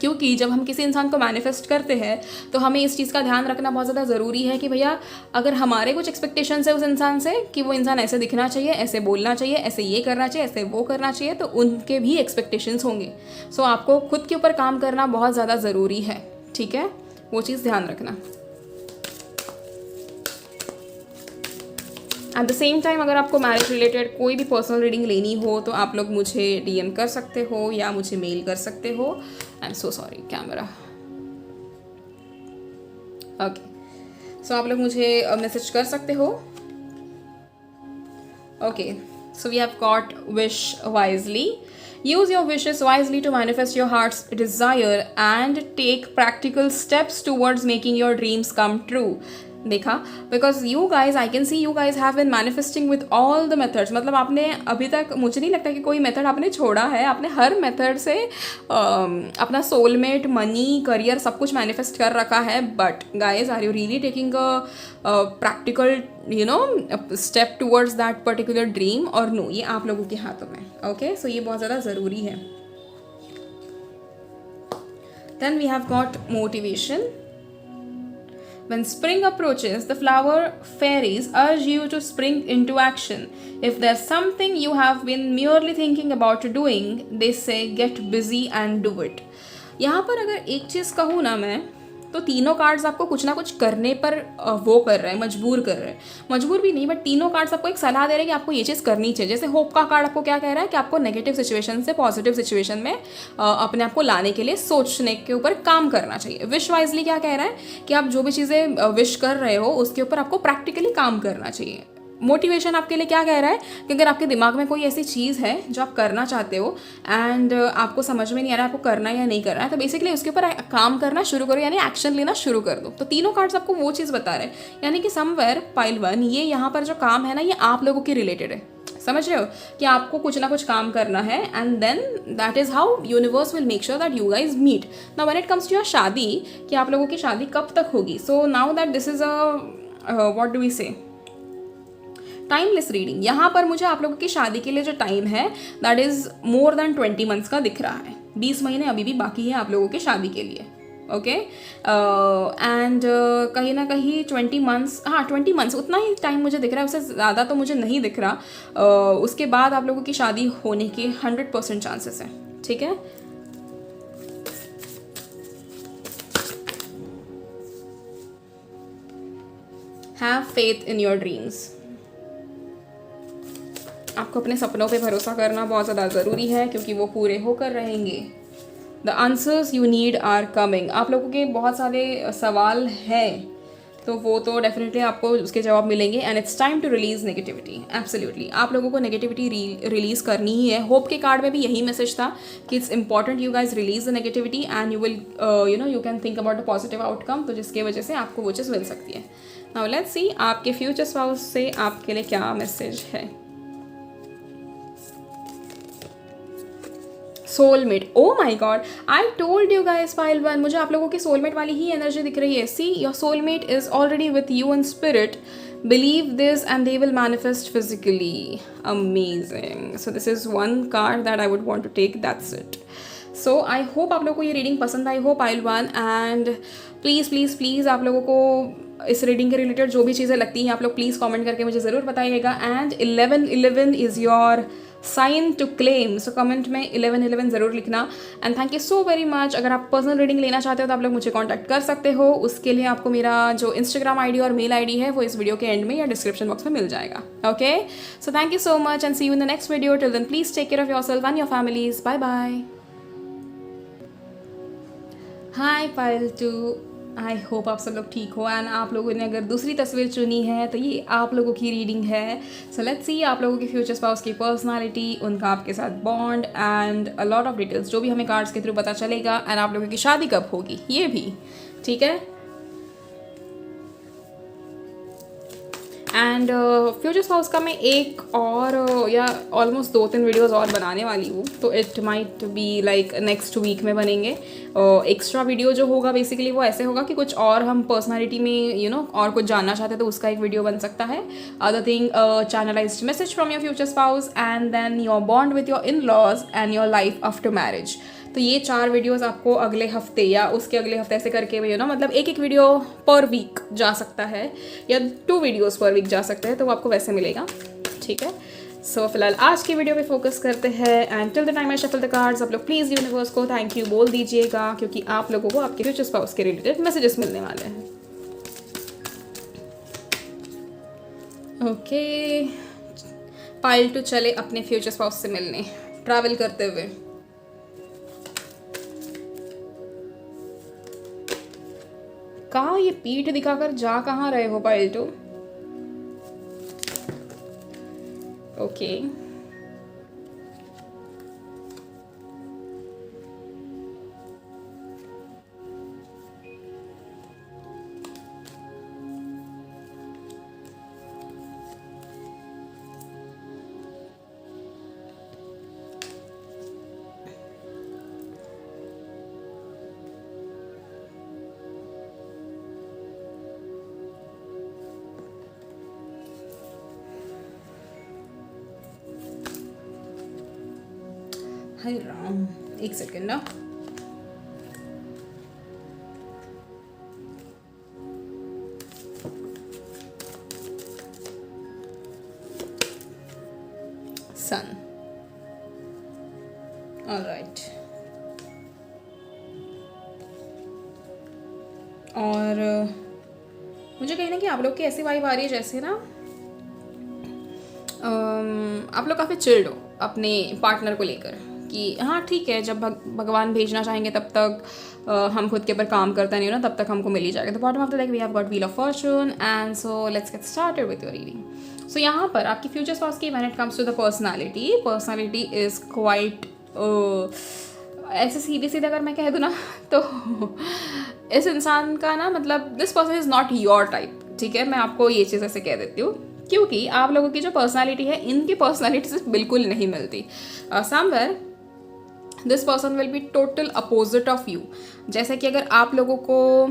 क्योंकि जब हम किसी इंसान को मैनिफेस्ट करते हैं तो हमें इस चीज़ का ध्यान रखना बहुत ज़्यादा ज़रूरी है कि भैया अगर हमारे कुछ एक्सपेक्टेशंस है उस इंसान से कि वो इंसान ऐसे दिखना चाहिए, ऐसे बोलना चाहिए, ऐसे ये करना चाहिए, ऐसे वो करना चाहिए, तो उनके भी एक्सपेक्टेशंस होंगे. सो आपको खुद के ऊपर काम करना बहुत ज़्यादा ज़रूरी है, ठीक है. वो चीज़ ध्यान रखना. एट द सेम टाइम अगर आपको मैरिज रिलेटेड कोई भी पर्सनल रीडिंग लेनी हो तो आप लोग मुझे DM कर सकते हो या मुझे मेल कर सकते हो. I am so sorry camera. Okay, so आप लोग मुझे मैसेज कर सकते हो. Okay, so we have got wish wisely. Use your wishes wisely to manifest your heart's desire and take practical steps towards making your dreams come true. देखा, because you guys, I can C you guys have been manifesting with all the methods. मतलब आपने अभी तक, मुझे नहीं लगता कि कोई मेथड आपने छोड़ा है. आपने हर मेथड से अपना सोलमेट, मनी, करियर सब कुछ मैनिफेस्ट कर रखा है. But guys, are you really taking a practical step towards that particular dream और नो? ये आप लोगों के हाथों में. ओके, सो ये बहुत ज़्यादा ज़रूरी है. Then we have got motivation. When spring approaches, the flower fairies urge you to spring into action. If there's something you have been merely thinking about doing, they say get busy and do it. यहाँ पर अगर एक चीज़ कहूँ ना मैं, तो तीनों cards आपको कुछ ना कुछ करने पर वो कर रहे हैं, मजबूर कर रहे हैं, मजबूर भी नहीं, बट तीनों कार्ड्स आपको एक सलाह दे रहे हैं कि आपको ये चीज़ करनी चाहिए। जैसे होप का कार्ड आपको क्या कह रहा है कि आपको नेगेटिव सिचुएशन से पॉजिटिव सिचुएशन में अपने आप को लाने के लिए सोचने के ऊपर काम करना चाहिए। विश वाइजली क्या कह रहा है कि आप जो भी चीज़ें विश कर रहे हो उसके ऊपर आपको प्रैक्टिकली काम करना चाहिए। मोटिवेशन आपके लिए क्या कह रहा है कि अगर आपके दिमाग में कोई ऐसी चीज़ है जो आप करना चाहते हो एंड आपको समझ में नहीं आ रहा है आपको करना है या नहीं करना है, तो बेसिकली उसके ऊपर काम करना शुरू करो, यानी एक्शन लेना शुरू कर दो। तो तीनों कार्ड्स आपको वो चीज़ बता रहे हैं, यानी कि समवेयर पाइल 1 ये यहाँ पर जो काम है ना ये आप लोगों के रिलेटेड है। समझ रहे हो कि आपको कुछ ना कुछ काम करना है and then that is how universe will make sure that you guys meet. Now when it comes to your शादी, कि आप लोगों की शादी कब तक होगी, so now that this is a what do we say timeless reading. यहाँ पर मुझे आप लोगों की शादी के लिए जो टाइम है that is more than 20 months का दिख रहा है। 20 महीने अभी भी बाकी है आप लोगों की शादी के लिए। ओके एंड कहीं ना कहीं 20 मंथ्स, हाँ 20 मंथ्स उतना ही टाइम मुझे दिख रहा है, उससे ज़्यादा तो मुझे नहीं दिख रहा। उसके बाद आप लोगों की शादी होने के 100% चांसेस हैं। ठीक है, have faith in your dreams. आपको अपने सपनों पे भरोसा करना बहुत ज़्यादा ज़रूरी है क्योंकि वो पूरे होकर रहेंगे। The answers you need are coming. आप लोगों के बहुत सारे सवाल हैं तो वो तो डेफिनेटली आपको उसके जवाब मिलेंगे and it's time to release negativity. Absolutely आप लोगों को नेगेटिविटी रिलीज करनी ही है। होप के कार्ड में भी यही मैसेज था कि it's important you guys release the negativity and you will you can think about a positive outcome, तो जिसकी वजह से आपको वो चीज़ मिल सकती है। नाउ लेट्स सी आपके फ्यूचर स्पाउस से आपके लिए क्या मैसेज है। Soulmate, oh my god, I told you guys pile 1 मुझे आप लोगों की सोलमेट वाली ही एनर्जी दिख रही है। See your soulmate is already with you in spirit, believe this and they will manifest physically. Amazing. So this is one card that I would want to take, that's it. So I hope आप लोगों को ये reading पसंद आई हो pile 1 and please please please आप लोगों को इस रीडिंग के रिलेटेड जो भी चीज़ें लगती हैं आप लोग प्लीज़ कमेंट करके मुझे ज़रूर बताइएगा। And 11/11 is your sign to claim, so comment में 11/11 ज़रूर लिखना। And thank you so very much. अगर आप पर्सनल रीडिंग लेना चाहते हो तो आप लोग मुझे कॉन्टैक्ट कर सकते हो। उसके लिए आपको मेरा जो इंस्टाग्राम आईडी और मेल आईडी है वो इस वीडियो के एंड में या डिस्क्रिप्शन बॉक्स में मिल जाएगा। Okay, so thank you so much and see you in the next video. Till then please take care of yourself and your families. Bye bye. Hi pile 2, I hope आप सब लोग ठीक हो and आप लोगों ने अगर दूसरी तस्वीर चुनी है तो ये आप लोगों की रीडिंग है। सो लेट्स सी आप लोगों की फ्यूचर स्पाउस की पर्सनालिटी, उनका आपके साथ bond and a lot of details जो भी हमें कार्ड्स के थ्रू पता चलेगा एंड आप लोगों की शादी कब होगी ये भी। ठीक है, एंड फ्यूचर स्पाउस का मैं एक और या ऑलमोस्ट 2-3 वीडियोस और बनाने वाली हूँ, तो it might be like next week में बनेंगे। एक्स्ट्रा वीडियो जो होगा बेसिकली वो ऐसे होगा कि कुछ और हम पर्सनालिटी में और कुछ जानना चाहते हैं तो उसका एक वीडियो बन सकता है। Other thing channelized message from your future spouse and then your bond with your in laws and your life after marriage. तो ये 4 वीडियोस आपको अगले हफ्ते या उसके अगले हफ्ते ऐसे करके मतलब एक वीडियो पर वीक जा सकता है या 2 वीडियोस पर वीक जा सकते हैं, तो वो आपको वैसे मिलेगा। ठीक है, सो फिलहाल आज की वीडियो पे फोकस करते हैं and till the time I shuffle the cards आप लोग प्लीज़ यूनिवर्स को थैंक यू बोल दीजिएगा क्योंकि आप लोगों को आपके फ्यूचर स्पाउस के रिलेटेड मैसेजेस मिलने वाले हैं। ओके, पाइल 2 चले अपने फ्यूचर स्पाउस से मिलने ट्रैवल करते हुए। कहाँ ये पीठ दिखाकर जा कहाँ रहे हो पाइल 2? ओके, हाय राम, एक सेकेंड ना। सन, ऑलराइट, और मुझे कहीं ना कि आप लोग की ऐसी वाइब आ रही है जैसे ना आप लोग काफ़ी चिल्ड हो अपने पार्टनर को लेकर कि हाँ ठीक है, जब भगवान भेजना चाहेंगे तब तक हम खुद के ऊपर काम करते नहीं हो ना, तब तक हमको मिल ही जाएगा। तो bottom of the deck we have got wheel of fortune and so let's get started with your reading. So यहाँ पर आपकी फ्यूचर स्पाउस की when it comes to the personality is quite, ऐसे सीधे सीधे अगर मैं कह दूँ ना तो इस इंसान का ना मतलब this person is not your type, ठीक है। मैं आपको ये चीज़ ऐसे कह देती हूँ क्योंकि आप लोगों की जो पर्सनालिटी है इनकी पर्सनालिटी से बिल्कुल नहीं मिलती। Somewhere this person will be total opposite of you. जैसे कि अगर आप लोगों को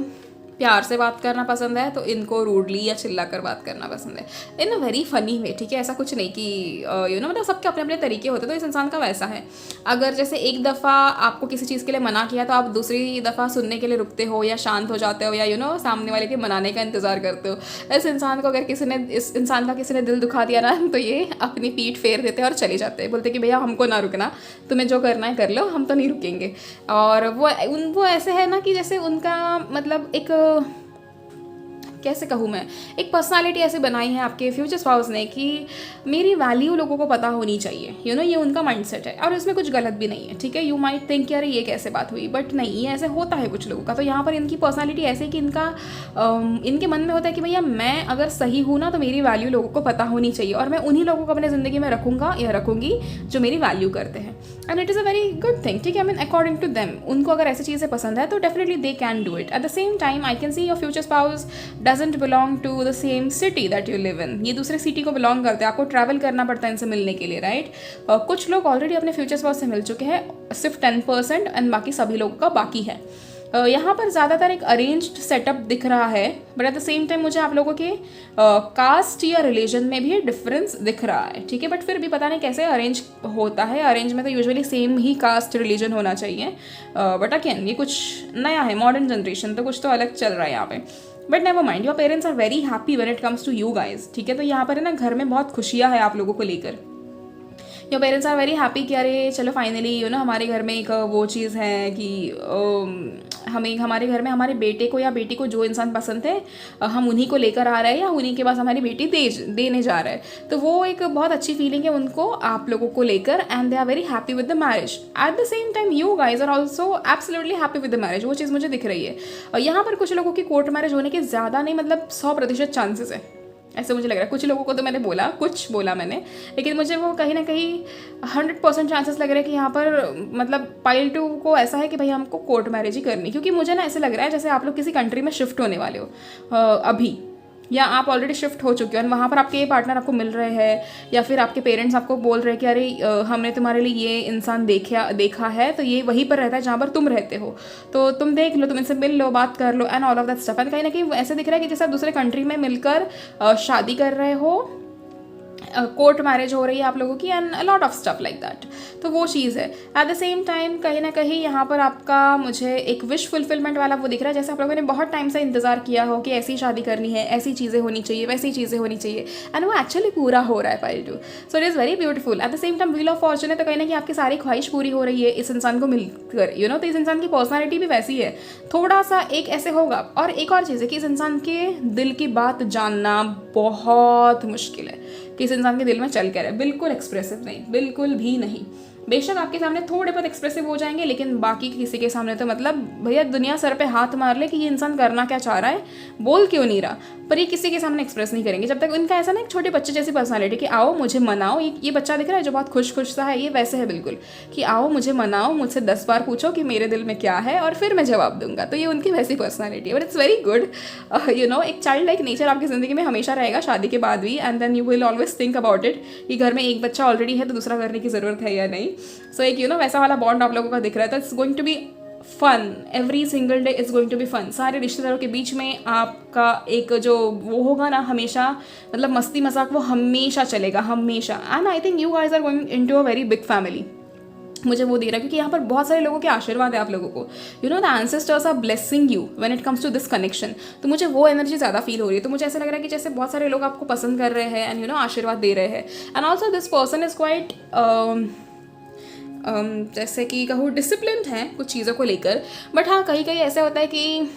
प्यार से बात करना पसंद है तो इनको रूडली या चिल्ला कर बात करना पसंद है, इन अ वेरी फनी वे, ठीक है। ऐसा कुछ नहीं कि मतलब सबके अपने अपने तरीके होते हैं, तो इस इंसान का वैसा है। अगर जैसे एक दफ़ा आपको किसी चीज़ के लिए मना किया तो आप दूसरी दफ़ा सुनने के लिए रुकते हो या शांत हो जाते हो या सामने वाले के मनाने का इंतज़ार करते हो। इस इंसान को अगर इस इंसान का किसी ने दिल दुखा दिया ना तो ये अपनी पीठ फेर देते हैं और चले जाते हैं, बोलते कि भैया हमको ना रुकना, तुम्हें जो करना है कर लो, हम तो नहीं रुकेंगे। और वो ऐसे है ना कि जैसे उनका मतलब एक कैसे कहूँ मैं, एक पर्सनालिटी ऐसे बनाई है आपके फ्यूचर स्पाउस ने कि मेरी वैल्यू लोगों को पता होनी चाहिए, ये उनका माइंडसेट है और इसमें कुछ गलत भी नहीं है, ठीक है। यू माइट थिंक कि अरे ये कैसे बात हुई, बट नहीं, ये ऐसे होता है कुछ लोगों का। तो यहाँ पर इनकी पर्सनालिटी ऐसे कि इनके मन में होता है कि भैया मैं अगर सही हूँ ना तो मेरी वैल्यू लोगों को पता होनी चाहिए और मैं उन्हीं लोगों को अपने ज़िंदगी में रखूँगा या रखूँगी जो मेरी वैल्यू करते हैं। And it is a very good thing, ठीक है। I mean according to them, उनको अगर ऐसी चीज़ें पसंद है तो definitely they can do it. At the same time I can see your future spouse doesn't belong to the same city that you live in. ये दूसरे सिटी को बिलोंग करते हैं, आपको ट्रैवल करना पड़ता है इनसे मिलने के लिए, राइट। कुछ लोग ऑलरेडी अपने फ्यूचर स्पाउस से मिल चुके हैं, सिर्फ 10% एंड बाकी सभी लोगों का बाकी है। यहाँ पर ज़्यादातर एक अरेंज्ड सेटअप दिख रहा है, but at the same time मुझे आप लोगों के कास्ट या रिलीजन में भी डिफरेंस दिख रहा है, ठीक है। बट फिर भी पता नहीं कैसे अरेंज होता है। अरेंज में तो यूजुअली सेम ही कास्ट रिलीजन होना चाहिए, बट अगेन ये कुछ नया है, मॉडर्न जनरेशन, तो कुछ तो अलग चल रहा है यहाँ पे। But never mind, your parents are very happy when it comes to you guys, ठीक है। तो यहाँ पर है ना घर में बहुत खुशियाँ हैं आप लोगों को लेकर। Your parents are very happy कि अरे चलो फाइनली हमारे घर में एक वो चीज़ है कि हमें हमारे घर में हमारे बेटे को या बेटी को जो इंसान पसंद है हम उन्हीं को लेकर आ रहे हैं या उन्हीं के पास हमारी बेटी देने जा रहा है। तो वो एक बहुत अच्छी फीलिंग है उनको आप लोगों को लेकर and they are very happy with the marriage. At the same time you guys are also absolutely happy with the marriage, वो चीज़ मुझे दिख रही है। और यहाँ पर कुछ लोगों की कोर्ट मैरिज होने के ज़्यादा नहीं, मतलब 100% चांसेस है, ऐसे मुझे लग रहा है। कुछ लोगों को तो मैंने बोला मैंने, लेकिन मुझे वो कहीं ना कहीं 100% चांसेस लग रहा है कि यहाँ पर मतलब पाइल 2 को ऐसा है कि भाई हमको कोर्ट मैरिज ही करनी, क्योंकि मुझे ना ऐसे लग रहा है जैसे आप लोग किसी कंट्री में शिफ्ट होने वाले हो अभी, या आप ऑलरेडी शिफ्ट हो चुके हो और वहाँ पर आपके पार्टनर आपको मिल रहे हैं, या फिर आपके पेरेंट्स आपको बोल रहे हैं कि अरे हमने तुम्हारे लिए ये इंसान देखा है तो ये वहीं पर रहता है जहाँ पर तुम रहते हो, तो तुम देख लो, तुम इनसे मिल लो, बात कर लो and all of that stuff. And कहीं ना कहीं ऐसे दिख रहा है कि जैसे आप दूसरे कंट्री में मिलकर शादी कर रहे हो, कोर्ट मैरिज हो रही है आप लोगों की and a lot of stuff like that. तो वो चीज़ है। एट द सेम टाइम कहीं ना कहीं यहाँ पर आपका मुझे एक विश फुलफिलमेंट वाला वो दिख रहा है, जैसे आप लोगों ने बहुत टाइम से इंतजार किया हो कि ऐसी शादी करनी है, ऐसी चीज़ें होनी चाहिए, वैसी चीज़ें होनी चाहिए, एंड वो एक्चुअली पूरा हो रहा है pile 2। So it is very beautiful. Eight the same time wheel of Fortune है, तो कहीं ना कहीं आपकी सारी ख्वाहिश पूरी हो रही है इस इंसान को मिलकर, तो इस इंसान की पर्सनैलिटी भी वैसी है, थोड़ा सा एक ऐसे होगा। और एक और चीज़ है कि इस इंसान के दिल की बात जानना बहुत मुश्किल है कि इस इंसान के दिल में चल कर है। बिल्कुल एक्सप्रेसिव नहीं, बिल्कुल भी नहीं। बेशक आपके सामने थोड़े बहुत एक्सप्रेसिव हो जाएंगे, लेकिन बाकी किसी के सामने तो मतलब भैया दुनिया सर पे हाथ मार ले कि ये इंसान करना क्या चाह रहा है, बोल क्यों नहीं रहा, पर ये किसी के सामने एक्सप्रेस नहीं करेंगे जब तक इनका ऐसा ना एक छोटे बच्चे जैसी पर्सनालिटी कि आओ मुझे मनाओ। ये बच्चा दिख रहा है जो बहुत खुश सा है, ये वैसे है बिल्कुल कि आओ मुझे मनाओ, मुझसे 10 बार पूछो कि मेरे दिल में क्या है और फिर मैं जवाब दूंगा। तो ये उनकी वैसी पर्सनैलिटी है, बट इट्स वेरी गुड। एक चाइल्ड लाइक नेचर आपकी ज़िंदगी में हमेशा रहेगा शादी के बाद भी, and then you will always think about it कि घर में एक बच्चा ऑलरेडी है तो दूसरा करने की ज़रूरत है या नहीं। सो एक वैसा वाला बॉन्ड आप लोगों का दिख रहा है। तो it's going to be fun, every single day is going to be fun. सारे रिश्तेदारों के बीच में आपका एक जो वो होगा ना हमेशा, मतलब मस्ती मजाक वो हमेशा चलेगा, हमेशा। And I think you guys are going into a very big family. मुझे वो दे रहा है क्योंकि यहाँ पर बहुत सारे लोगों के आशीर्वाद है आप लोगों को, the ancestors are blessing you when it comes to this connection. तो मुझे वो एनर्जी ज़्यादा फील हो रही है। तो मुझे ऐसा लग रहा है कि जैसे बहुत सारे लोग आपको पसंद कर रहे हैं एंड आशीर्वाद दे रहे हैं। And also this person is quite जैसे कि कहूँ डिसिप्लिन्ड है कुछ चीज़ों को लेकर, बट हाँ कहीं कहीं ऐसा होता है कि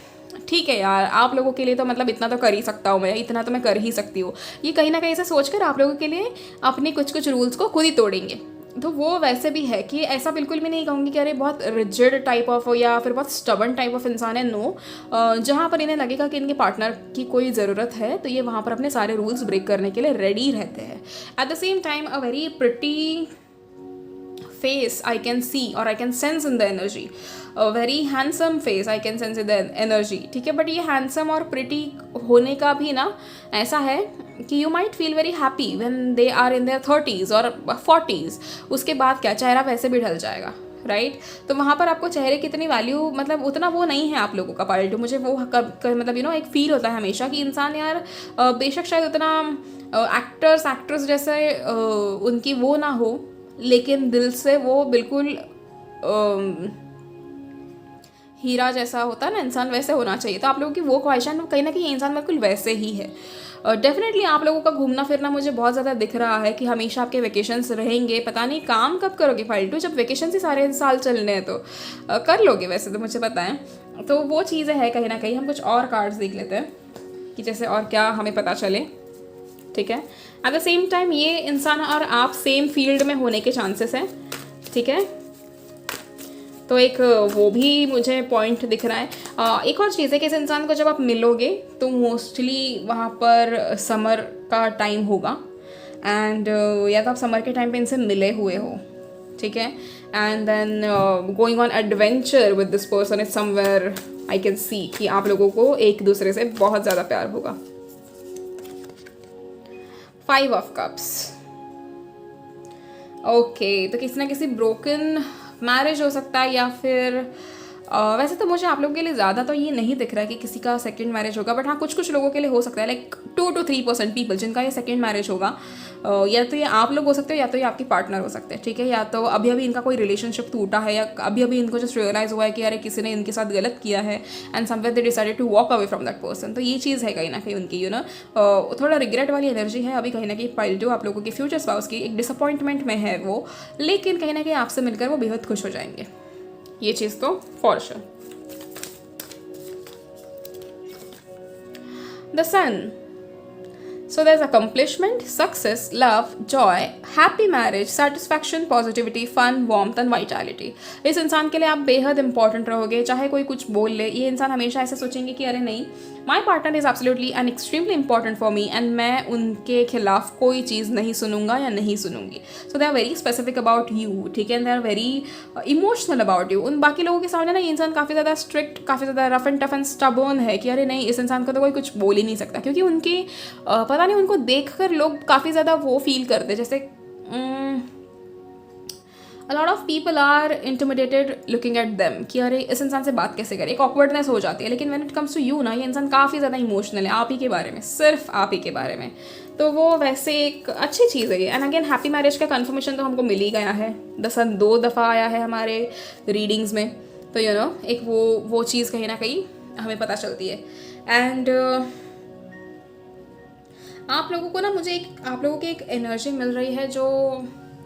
ठीक है यार, आप लोगों के लिए तो मतलब इतना तो कर ही सकता हूँ मैं, इतना तो मैं कर ही सकती हूँ, ये कहीं ना कहीं ऐसा सोचकर आप लोगों के लिए अपने कुछ कुछ रूल्स को खुद ही तोड़ेंगे। तो वो वैसे भी है कि ऐसा बिल्कुल भी नहीं कहूँगी कि अरे बहुत रिजिड टाइप ऑफ या फिर बहुत स्टबन टाइप ऑफ इंसान है, नो। जहाँ पर इन्हें लगेगा कि इनके पार्टनर की कोई ज़रूरत है तो ये वहाँ पर अपने सारे रूल्स ब्रेक करने के लिए रेडी रहते हैं। Eight the same time a very pretty face I can see or I can sense in the energy, a very handsome face I can sense in the energy, ठीक है। But ये handsome और pretty होने का भी ना ऐसा है कि you might feel very happy when they are in their 30s और 40s, उसके बाद क्या चेहरा वैसे भी ढल जाएगा, राइट। तो वहाँ पर आपको चेहरे की इतनी वैल्यू, मतलब उतना वो नहीं है आप लोगों का पार्ट। मुझे वो मतलब एक फील होता है हमेशा कि इंसान यार बेशक शायद उतना एक्ट्रेस जैसे उनकी वो ना हो, लेकिन दिल से वो बिल्कुल हीरा जैसा होता है ना इंसान, वैसे होना चाहिए। तो आप लोगों की वो ख्वाहिशान कहीं ना कहीं इंसान बिल्कुल वैसे ही है। डेफिनेटली आप लोगों का घूमना फिरना मुझे बहुत ज़्यादा दिख रहा है कि हमेशा आपके वेकेशंस रहेंगे। पता नहीं काम कब करोगे फालतू, जब वेकेशन ही सारे साल चलने हैं तो कर लोगे वैसे तो, मुझे पता है। तो वो चीज़ें हैं कहीं ना कहीं। हम कुछ और कार्ड्स देख लेते हैं कि जैसे और क्या हमें पता चले, ठीक है। एट द सेम टाइम ये इंसान और आप सेम फील्ड में होने के चांसेस हैं, ठीक है। तो एक वो भी मुझे पॉइंट दिख रहा है। एक और चीज़ है कि इस इंसान को जब आप मिलोगे तो मोस्टली वहाँ पर समर का टाइम होगा, एंड या तो आप समर के टाइम पे इनसे मिले हुए हो, ठीक है। And then going on adventure with this person is somewhere I can see कि आप लोगों को एक दूसरे से बहुत ज़्यादा प्यार होगा। 5 ऑफ कप्स, ओके। तो किसी ना किसी ब्रोकन मैरिज हो सकता है, या फिर वैसे तो मुझे आप लोगों के लिए ज़्यादा तो ये नहीं दिख रहा है कि किसी का सेकंड मैरिज होगा, बट हाँ कुछ कुछ लोगों के लिए हो सकता है, लाइक 2 to 3% पीपल जिनका ये सेकंड मैरिज होगा। या तो ये आप लोग हो सकते हो, या तो ये आपकी पार्टनर हो सकते हैं, ठीक है। या तो अभी अभी इनका कोई रिलेशनशिप टूटा है, या अभी अभी इनको जस्ट रियलाइज हुआ है कि अरे किसी ने इनके साथ गलत किया है, and somewhere they decided to walk away from that person. तो ये चीज़ है कहीं ना कहीं उनकी, थोड़ा रिग्रेट वाली एनर्जी है अभी कहीं ना कहीं। पाइल जो आप लोगों की फ्यूचर स्पाउस की एक डिसअपॉइंटमेंट में है वो, लेकिन कहीं ना कहीं आपसे मिलकर वो बेहद खुश हो जाएंगे, ये चीज़ तो for sure. The Sun. So there's accomplishment, success, love, joy, happy marriage, satisfaction, positivity, fun, warmth and vitality. इस इंसान के लिए आप बेहद इंपॉर्टेंट रहोगे, चाहे कोई कुछ बोल ले। ये इंसान हमेशा ऐसे सोचेंगे कि अरे नहीं, my partner is absolutely and extremely important for me, and मैं उनके खिलाफ कोई चीज़ नहीं सुनूंगा या नहीं सुनूंगी। So they are very specific about you, ठीक है, and they are very emotional about you. उन बाकी लोगों के सामने ना ये इंसान काफ़ी ज़्यादा स्ट्रिक्ट, काफ़ी ज़्यादा rough and tough and stubborn है कि अरे नहीं, इस इंसान को तो कोई कुछ बोल ही नहीं सकता, क्योंकि उनकी पता नहीं उनको देखकर लोग काफ़ी ज़्यादा वो फील करते, जैसे a lot of people are intimidated looking at them कि अरे इस इंसान से बात कैसे करें, एक ऑकवर्डनेस हो जाती है। लेकिन when it comes to you ना, ये इंसान काफ़ी ज़्यादा इमोशनल है आप ही के बारे में, सिर्फ आप ही के बारे में। तो वो वैसे एक अच्छी चीज़ है ये। एंड अगेन हैप्पी मैरिज का कंफर्मेशन तो हमको मिल ही गया है, द सन 2 दफ़ा आया है हमारे रीडिंग्स में। तो एक वो चीज़ कहीं ना कहीं हमें पता चलती है। एंड आप लोगों को ना मुझे आप लोगों की एक एनर्जी मिल रही है जो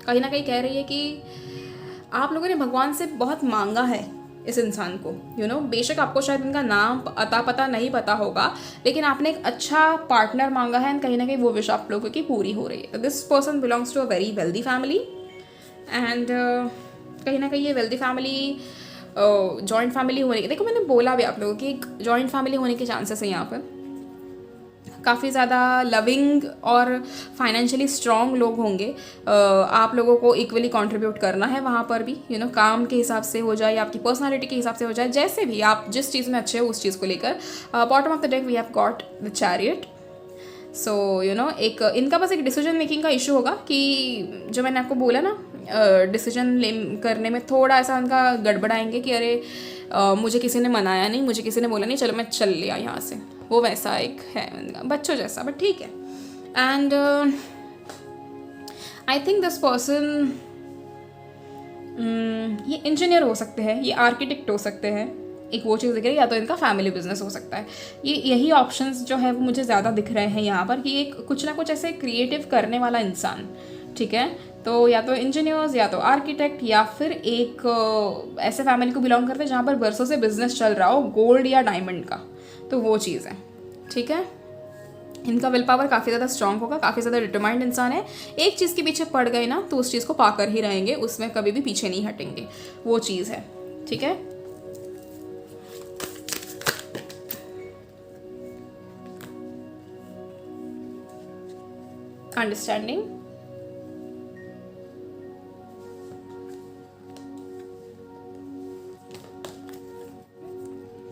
कहीं ना कहीं कह रही है कि आप लोगों ने भगवान से बहुत मांगा है इस इंसान को। बेशक आपको शायद इनका नाम अता पता नहीं पता होगा, लेकिन आपने एक अच्छा पार्टनर मांगा है, एंड कहीं ना कहीं वो विश आप लोगों की पूरी हो रही है। तो this person belongs to a very wealthy family, and कहीं ना कहीं ये वेल्दी फैमिली जॉइंट फैमिली होने के, देखो मैंने बोला भी आप लोगों की एक जॉइंट फैमिली होने के चांसेस हैं यहाँ पर। काफ़ी ज़्यादा लविंग और फाइनेंशियली स्ट्रॉन्ग लोग होंगे। आप लोगों को इक्वली कंट्रीब्यूट करना है वहाँ पर भी, काम के हिसाब से हो जाए, आपकी पर्सनालिटी के हिसाब से हो जाए, जैसे भी आप जिस चीज़ में अच्छे हो उस चीज़ को लेकर। Bottom of the deck we have got the chariot. So एक इनका बस एक डिसीजन मेकिंग का इशू होगा कि जो मैंने आपको बोला ना, डिसीजन करने में थोड़ा ऐसा उनका गड़बड़ाएंगे कि अरे मुझे किसी ने मनाया नहीं, मुझे किसी ने बोला नहीं, चलो मैं चल लिया यहाँ से। वो वैसा एक है उनका बच्चों जैसा, बट ठीक है। And I think this person, ये इंजीनियर हो सकते हैं, ये आर्किटेक्ट हो सकते हैं, एक वो चीज़ दिख रही है, या तो इनका फैमिली बिजनेस हो सकता है। यही ऑप्शंस जो है वो मुझे ज़्यादा दिख रहे हैं यहाँ पर, कि एक कुछ ना कुछ ऐसे क्रिएटिव करने वाला इंसान, ठीक है। तो या तो इंजीनियर्स या तो आर्किटेक्ट या फिर एक ऐसे फैमिली को बिलोंग करते हैं जहाँ पर बरसों से बिजनेस चल रहा हो गोल्ड या डायमंड का, तो वो चीज़ है। ठीक है, इनका विल पावर काफ़ी ज़्यादा स्ट्रांग होगा, काफ़ी ज़्यादा डिटरमाइंड इंसान है। एक चीज़ के पीछे पड़ गए ना तो उस चीज़ को पाकर ही रहेंगे, उसमें कभी भी पीछे नहीं हटेंगे, वो चीज़ है। ठीक है, understanding.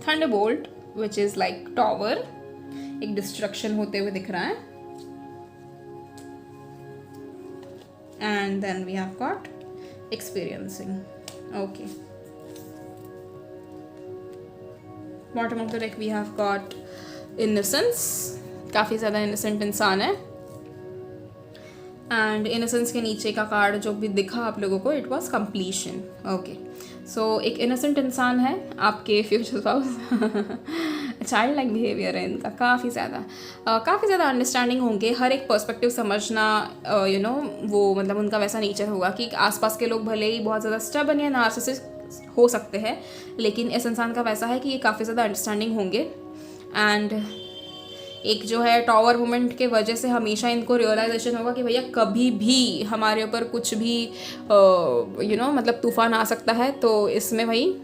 Thunderbolt which is like tower, एक डिस्ट्रक्शन होते हुए दिख रहा है। And then we have got experiencing. Okay, bottom of the deck we have got innocence, काफ़ी ज़्यादा इनोसेंट इंसान है। एंड इनोसेंस के नीचे का कार्ड जो भी दिखा आप लोगों को, इट वॉज कंप्लीशन। ओके, सो एक इनोसेंट इंसान है आपके future spouse. Child like behaviour है इनका काफ़ी ज़्यादा अंडरस्टैंडिंग होंगे, हर एक पर्सपेक्टिव समझना, यू नो वो मतलब उनका वैसा नेचर होगा कि आसपास के लोग भले ही बहुत ज़्यादा स्टबर्न या नार्सिसिस्ट हो सकते हैं, लेकिन इस इंसान का वैसा है कि ये काफ़ी ज़्यादा अंडरस्टैंडिंग होंगे। एंड एक जो है टॉवर मोमेंट के वजह से हमेशा इनको रियलाइजेशन होगा कि भैया कभी भी हमारे ऊपर कुछ भी मतलब तूफान आ सकता है, तो इसमें भाई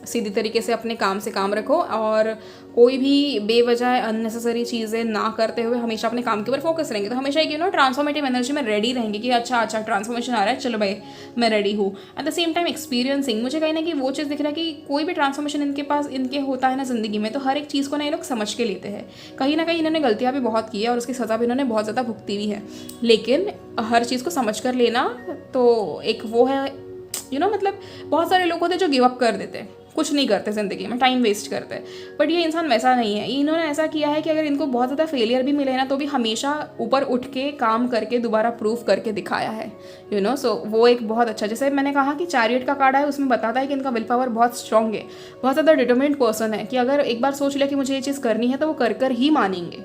सीधी तरीके से अपने काम से काम रखो और कोई भी बेवजह अननेसेसरी चीज़ें ना करते हुए हमेशा अपने काम के ऊपर फोकस रहेंगे, तो हमेशा एक ट्रांसफॉर्मेटिव एनर्जी में रेडी रहेंगे कि अच्छा ट्रांसफॉर्मेशन आ रहा है, चलो भाई मैं रेडी हूँ। Eight the same time experiencing, मुझे कहीं ना कि वो चीज़ दिख रहा है कि कोई भी ट्रांसफॉर्मेशन इनके होता है ना ज़िंदगी में, तो हर एक चीज़ को ना ये लोग समझ के लेते हैं। कहीं ना कहीं इन्होंने गलतियाँ भी बहुत की है और उसकी सज़ा भी इन्होंने बहुत ज़्यादा भुगती हुई है, लेकिन हर चीज़ को समझ कर लेना तो एक वो है मतलब बहुत सारे लोग होते हैं जो गिव अप कर देते हैं, कुछ नहीं करते ज़िंदगी में, टाइम वेस्ट करते हैं, बट ये इंसान वैसा नहीं है। इन्होंने ऐसा किया है कि अगर इनको बहुत ज़्यादा फेलियर भी मिले ना तो भी हमेशा ऊपर उठ के काम करके दोबारा प्रूव करके दिखाया है सो वो एक बहुत अच्छा, जैसे मैंने कहा कि चैरियट का कार्ड है, उसमें बताता है कि इनका विल पावर बहुत स्ट्रांग है, बहुत ज़्यादा डिटरमिन्ड पर्सन है कि अगर एक बार सोच लिया कि मुझे ये चीज़ करनी है तो वो कर ही मानेंगे।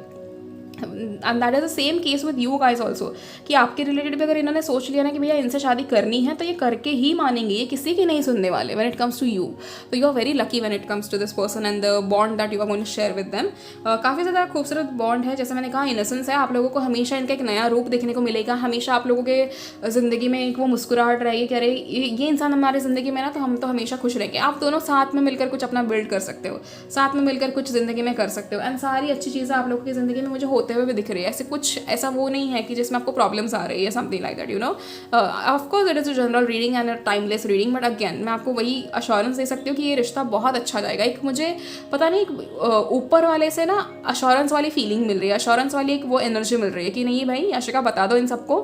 And that is the same case with you guys also, कि आपके रिलेटेड भी अगर इन्होंने सोच लिया ना कि भैया इनसे शादी करनी है तो ये करके ही मानेंगे, ये किसी की नहीं सुनने वाले when it comes to you. तो you are very lucky when it comes to this person and the bond that you are going to share with them. काफ़ी ज़्यादा खूबसूरत बॉन्ड है, जैसे मैंने कहा इनोसेंस है, आप लोगों को हमेशा इनका एक नया रूप देखने को मिलेगा, हमेशा आप लोगों के ज़िंदगी में एक वो मुस्कुराहट रहेगी कि अरे ये इंसान हमारे ज़िंदगी में ना तो हम तो हमेशा खुश रहेंगे। आप दोनों साथ में मिलकर कुछ अपना बिल्ड कर सकते हो, साथ में मिलकर कुछ ज़िंदगी में कर सकते हो, एंड सारी अच्छी चीज़ें आप लोगों की ज़िंदगी में मुझे होते हुए भी दिख रही है। ऐसे कुछ ऐसा वो नहीं है कि जिसमें आपको प्रॉब्लम्स आ रही है या something like that of course it is a general reading and a timeless reading, but again मैं आपको वही अश्योरेंस दे सकती हूँ कि ये रिश्ता बहुत अच्छा जाएगा। एक मुझे पता नहीं ऊपर वाले से ना अश्योरेंस वाली फीलिंग मिल रही है, अश्योरेंस वाली एक वो एनर्जी मिल रही है कि नहीं भाई आशिका बता दो इन सबको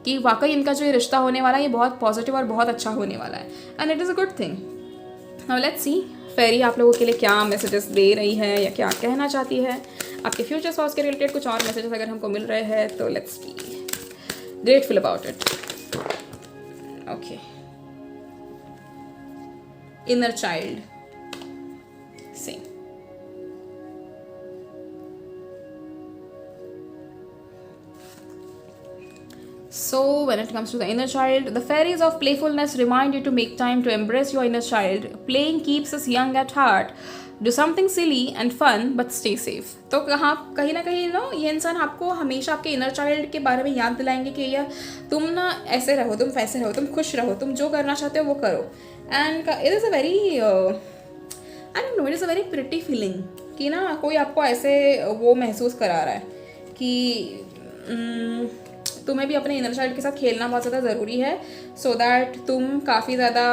कि वाकई इनका जो ये रिश्ता होने वाला है ये बहुत पॉजिटिव और बहुत अच्छा होने वाला है, and it is a good thing. Now let's see फेरी आप लोगों के लिए क्या मैसेजेस दे रही है या क्या कहना चाहती है। आपके फ्यूचर स्पाउस के रिलेटेड कुछ और मैसेजेस अगर हमको मिल रहे हैं तो let's be grateful about it. Okay, inner child same, so when it comes to the inner child, the fairies of playfulness remind you to make time to embrace your inner child. Playing keeps us young at heart. Do something silly and fun but stay safe. तो कहीं ना कहीं ये इंसान आपको हमेशा आपके inner child के बारे में याद दिलाएंगे कि यार तुम ना ऐसे रहो, तुम वैसे रहो, तुम खुश रहो, तुम जो करना चाहते हो वो करो। And it is a very I don't know, it is a very pretty feeling कि ना कोई आपको ऐसे वो महसूस करा रहा है कि तुम्हें भी अपने इनर चाइल्ड के साथ खेलना बहुत ज़्यादा ज़रूरी है, सो दैट तुम काफ़ी ज़्यादा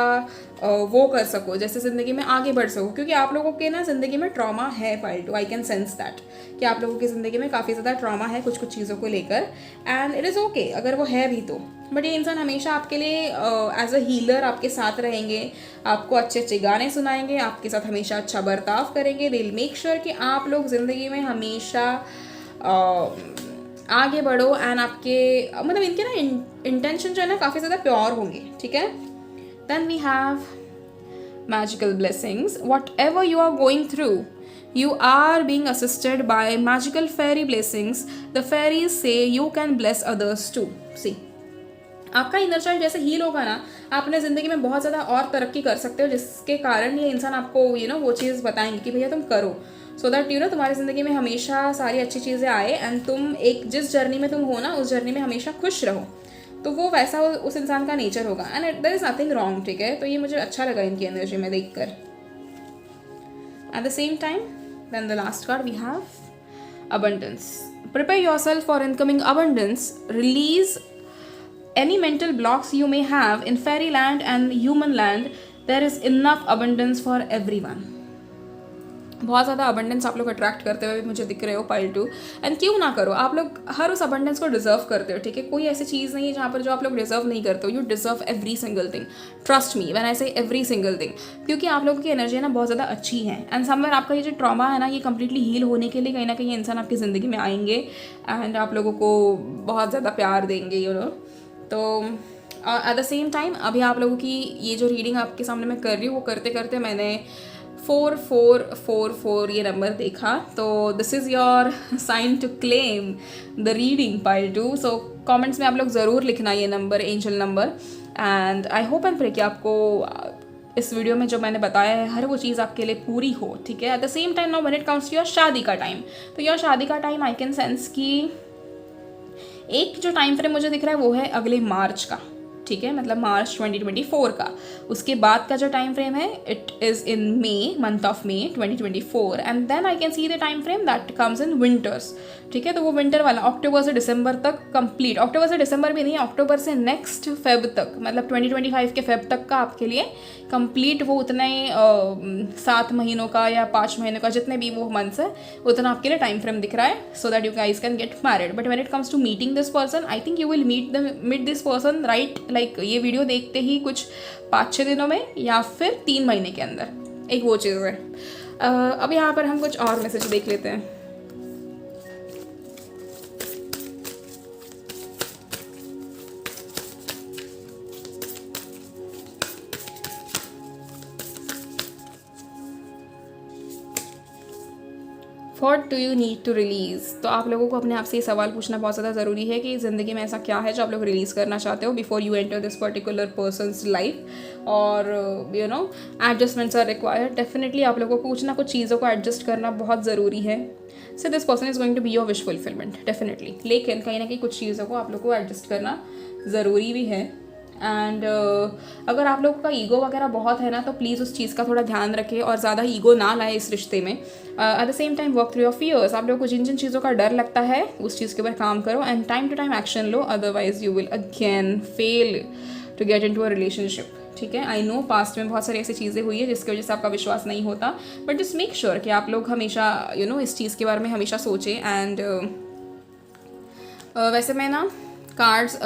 वो कर सको, जैसे ज़िंदगी में आगे बढ़ सको, क्योंकि आप लोगों के ना ज़िंदगी में ट्रॉमा है pile two, I can sense that कि आप लोगों की ज़िंदगी में काफ़ी ज़्यादा ट्रॉमा है कुछ कुछ चीज़ों को लेकर, एंड इट इज़ ओके अगर वो है भी तो। बट ये इंसान हमेशा आपके लिए एज अ हीलर आपके साथ रहेंगे, आपको अच्छे अच्छे गाने सुनाएंगे, आपके साथ हमेशा अच्छा बर्ताव करेंगे। दे विल मेक श्योर कि आप लोग ज़िंदगी में हमेशा आगे बढ़ो, एंड आपके मतलब इनके ना इंटेंशन जो है ना काफ़ी ज़्यादा प्योर होंगे, ठीक है। Then we have magical blessings. Whatever you are going through, you are being assisted by magical fairy blessings. The fairies say you can bless others too. See, आपका इनर चाइल्ड जैसे heal होगा ना, आप अपने ज़िंदगी में बहुत ज़्यादा और तरक्की कर सकते हो, जिसके कारण ये इंसान आपको वो चीज़ बताएंगे कि भैया तुम करो, सो दैट तुम्हारी ज़िंदगी में हमेशा सारी अच्छी चीज़ें आए एंड तुम एक जिस जर्नी में तुम हो ना, उस जर्नी में हमेशा खुश रहो। तो वो वैसा उस इंसान का नेचर होगा and there is nothing wrong, ठीक है। तो ये मुझे अच्छा लगा इनकी एनर्जी में देख कर। At the same time then the last card we have abundance. Prepare yourself for incoming abundance. Release any mental blocks you may have in fairyland and human land. There is enough abundance for everyone. बहुत ज़्यादा abundance आप लोग attract करते हुए मुझे दिख रहे हो पाइल 2, एंड क्यों ना करो, आप लोग हर उस अबंडेंस को डिजर्व करते हो, ठीक है। कोई ऐसी चीज़ नहीं है जहाँ पर जो आप लोग डिजर्व नहीं करते हो, you deserve every single thing, trust me when I से एवरी सिंगल थिंग, क्योंकि आप लोगों की एनर्जी ना बहुत ज़्यादा अच्छी है एंड समवेयर आपका ये जो ट्रॉमा है ना, ये कम्प्लीटली हील होने के लिए कहीं ना कहीं इंसान आपकी ज़िंदगी में आएंगे एंड आप लोगों को बहुत ज़्यादा प्यार देंगे, तो एट द सेम टाइम अभी आप लोगों की ये जो रीडिंग आपके सामने मैं कर रही हूँ, वो करते करते मैंने 4444 ये नंबर देखा, तो this is your sign to claim the reading pile 2। So comments में आप लोग ज़रूर लिखना ये number, angel number, and I hope and pray कि आपको इस वीडियो में जो मैंने बताया है हर वो चीज़ आपके लिए पूरी हो, ठीक है। At the same time now when it comes to your शादी का टाइम, तो योर शादी का टाइम आई कैन सेंस कि एक जो टाइम फ्रेम मुझे दिख रहा है वो है अगले मार्च का, ठीक है, मतलब मार्च 2024 का। उसके बाद का जो टाइम फ्रेम है it is in May, month of May 2024, and then I can see the time frame that comes in winters, ठीक है। तो वो विंटर वाला अक्टूबर से दिसंबर तक कंप्लीट, अक्टूबर से दिसंबर भी नहीं, अक्टूबर से नेक्स्ट फेब तक, मतलब 2025 के फेब तक का आपके लिए कंप्लीट वो उतने 7 महीनों का या 5 महीनों का, जितने भी वो मंथ्स है, उतना आपके लिए टाइम फ्रेम दिख रहा है, so that you guys can get married. But when it comes to meeting this person, I think you will meet this person right, like ये वीडियो देखते ही कुछ 5-6 दिनों में या फिर 3 महीने के अंदर, एक वो चीज़ है। अब यहाँ पर हम कुछ और मैसेज देख लेते हैं। What do you need to release, तो आप लोगों को अपने आप से ये सवाल पूछना बहुत ज़्यादा ज़रूरी है कि ज़िंदगी में ऐसा क्या है जो आप लोग रिलीज़ करना चाहते हो before you enter this particular persons life, और एडजस्टमेंट्स आर रिक्वायर्ड। डेफिनेटली आप लोगों को कुछ ना कुछ चीज़ों को एडजस्ट करना बहुत ज़रूरी है। So this person is going to be your wish fulfilment definitely, लेकिन कहीं ना कहीं कुछ चीज़ों को आप लोग को एडजस्ट करना ज़रूरी भी है। एंड अगर आप लोगों का ईगो वगैरह बहुत है ना, तो प्लीज़ उस चीज़ का थोड़ा ध्यान रखें और ज़्यादा ईगो ना लाए इस रिश्ते में। At the same time work through your fears, आप लोगों को जिन जिन चीज़ों का डर लगता है उस चीज़ के ऊपर काम करो and time to time action लो, otherwise you will again fail to get into a relationship, ठीक है। आई नो पास्ट में बहुत सारी ऐसी चीज़ें हुई है जिसकी वजह से आपका विश्वास नहीं होता, बट जस्ट मेक श्योर कि आप लोग हमेशा इस चीज़ के बारे में हमेशा सोचें। एंड वैसे मैं ना कार्ड्स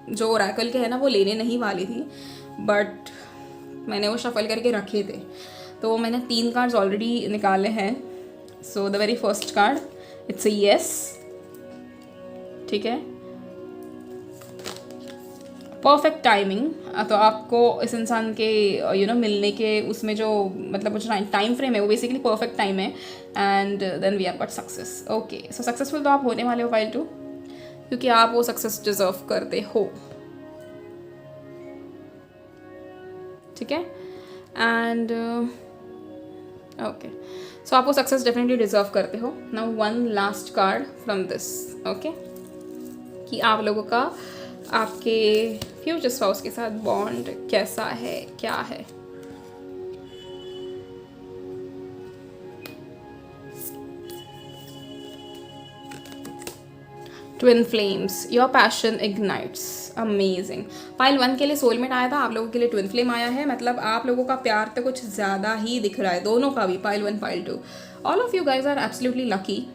जो ओरेकल के है ना वो लेने नहीं वाली थी, बट मैंने वो शफल करके रखे थे, तो मैंने 3 कार्ड्स ऑलरेडी निकाले हैं। So the very first card it's a yes, ठीक है, परफेक्ट टाइमिंग। तो आपको इस इंसान के मिलने के उसमें जो मतलब जो टाइम फ्रेम है वो बेसिकली परफेक्ट टाइम है, and then we have got success. Okay, so successful तो आप होने वाले हो फाइल 2, क्योंकि आप वो सक्सेस डिजर्व करते हो, ठीक है। एंड ओके, सो आप वो सक्सेस डेफिनेटली डिजर्व करते हो। Now one last card from this, okay, कि आप लोगों का आपके फ्यूचर स्पाउस के साथ बॉन्ड कैसा है, क्या है। Twin flames, your passion ignites, amazing. Pile 1 के लिए सोलमेट आया था, आप लोगों के लिए ट्विन फ्लेम आया है, मतलब आप लोगों का प्यार तो कुछ ज़्यादा ही दिख रहा है, दोनों का भी, pile 1 pile 2। All of you guys are absolutely lucky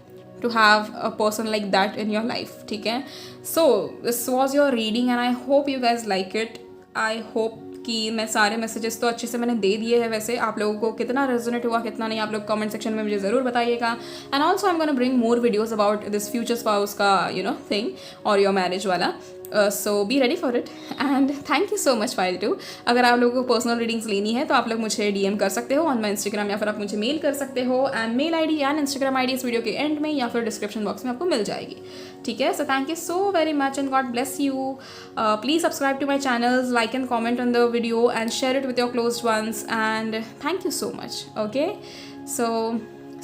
to have a person like that in your life, ठीक है। So this was your reading and I hope you guys like it. I hope कि मैं सारे messages तो अच्छे से मैंने दे दिए हैं। वैसे आप लोगों को कितना रेजोनेट हुआ कितना नहीं, आप लोग कमेंट सेक्शन में मुझे ज़रूर बताइएगा। And also I am gonna bring more videos about this future spouse का थिंग और योर मैरिज वाला। So be ready for it and thank you so much pile 2। अगर आप लोगों को पर्सनल रीडिंग्स लेनी है तो आप लोग मुझे DM कर सकते हो ऑन माई इंस्टाग्राम, या फिर आप मुझे मेल कर सकते हो, and mail ID and Instagram ID इस वीडियो के एंड में या फिर डिस्क्रिप्शन बॉक्स में आपको मिल जाएगी। ठीक है, so thank you so very much and God bless you. Please subscribe to my channels, like and comment on the video and share it with your closed ones, and thank you so much. Okay, so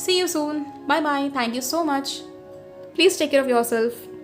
see you soon. Bye bye. Thank you so much. Please take care of yourself.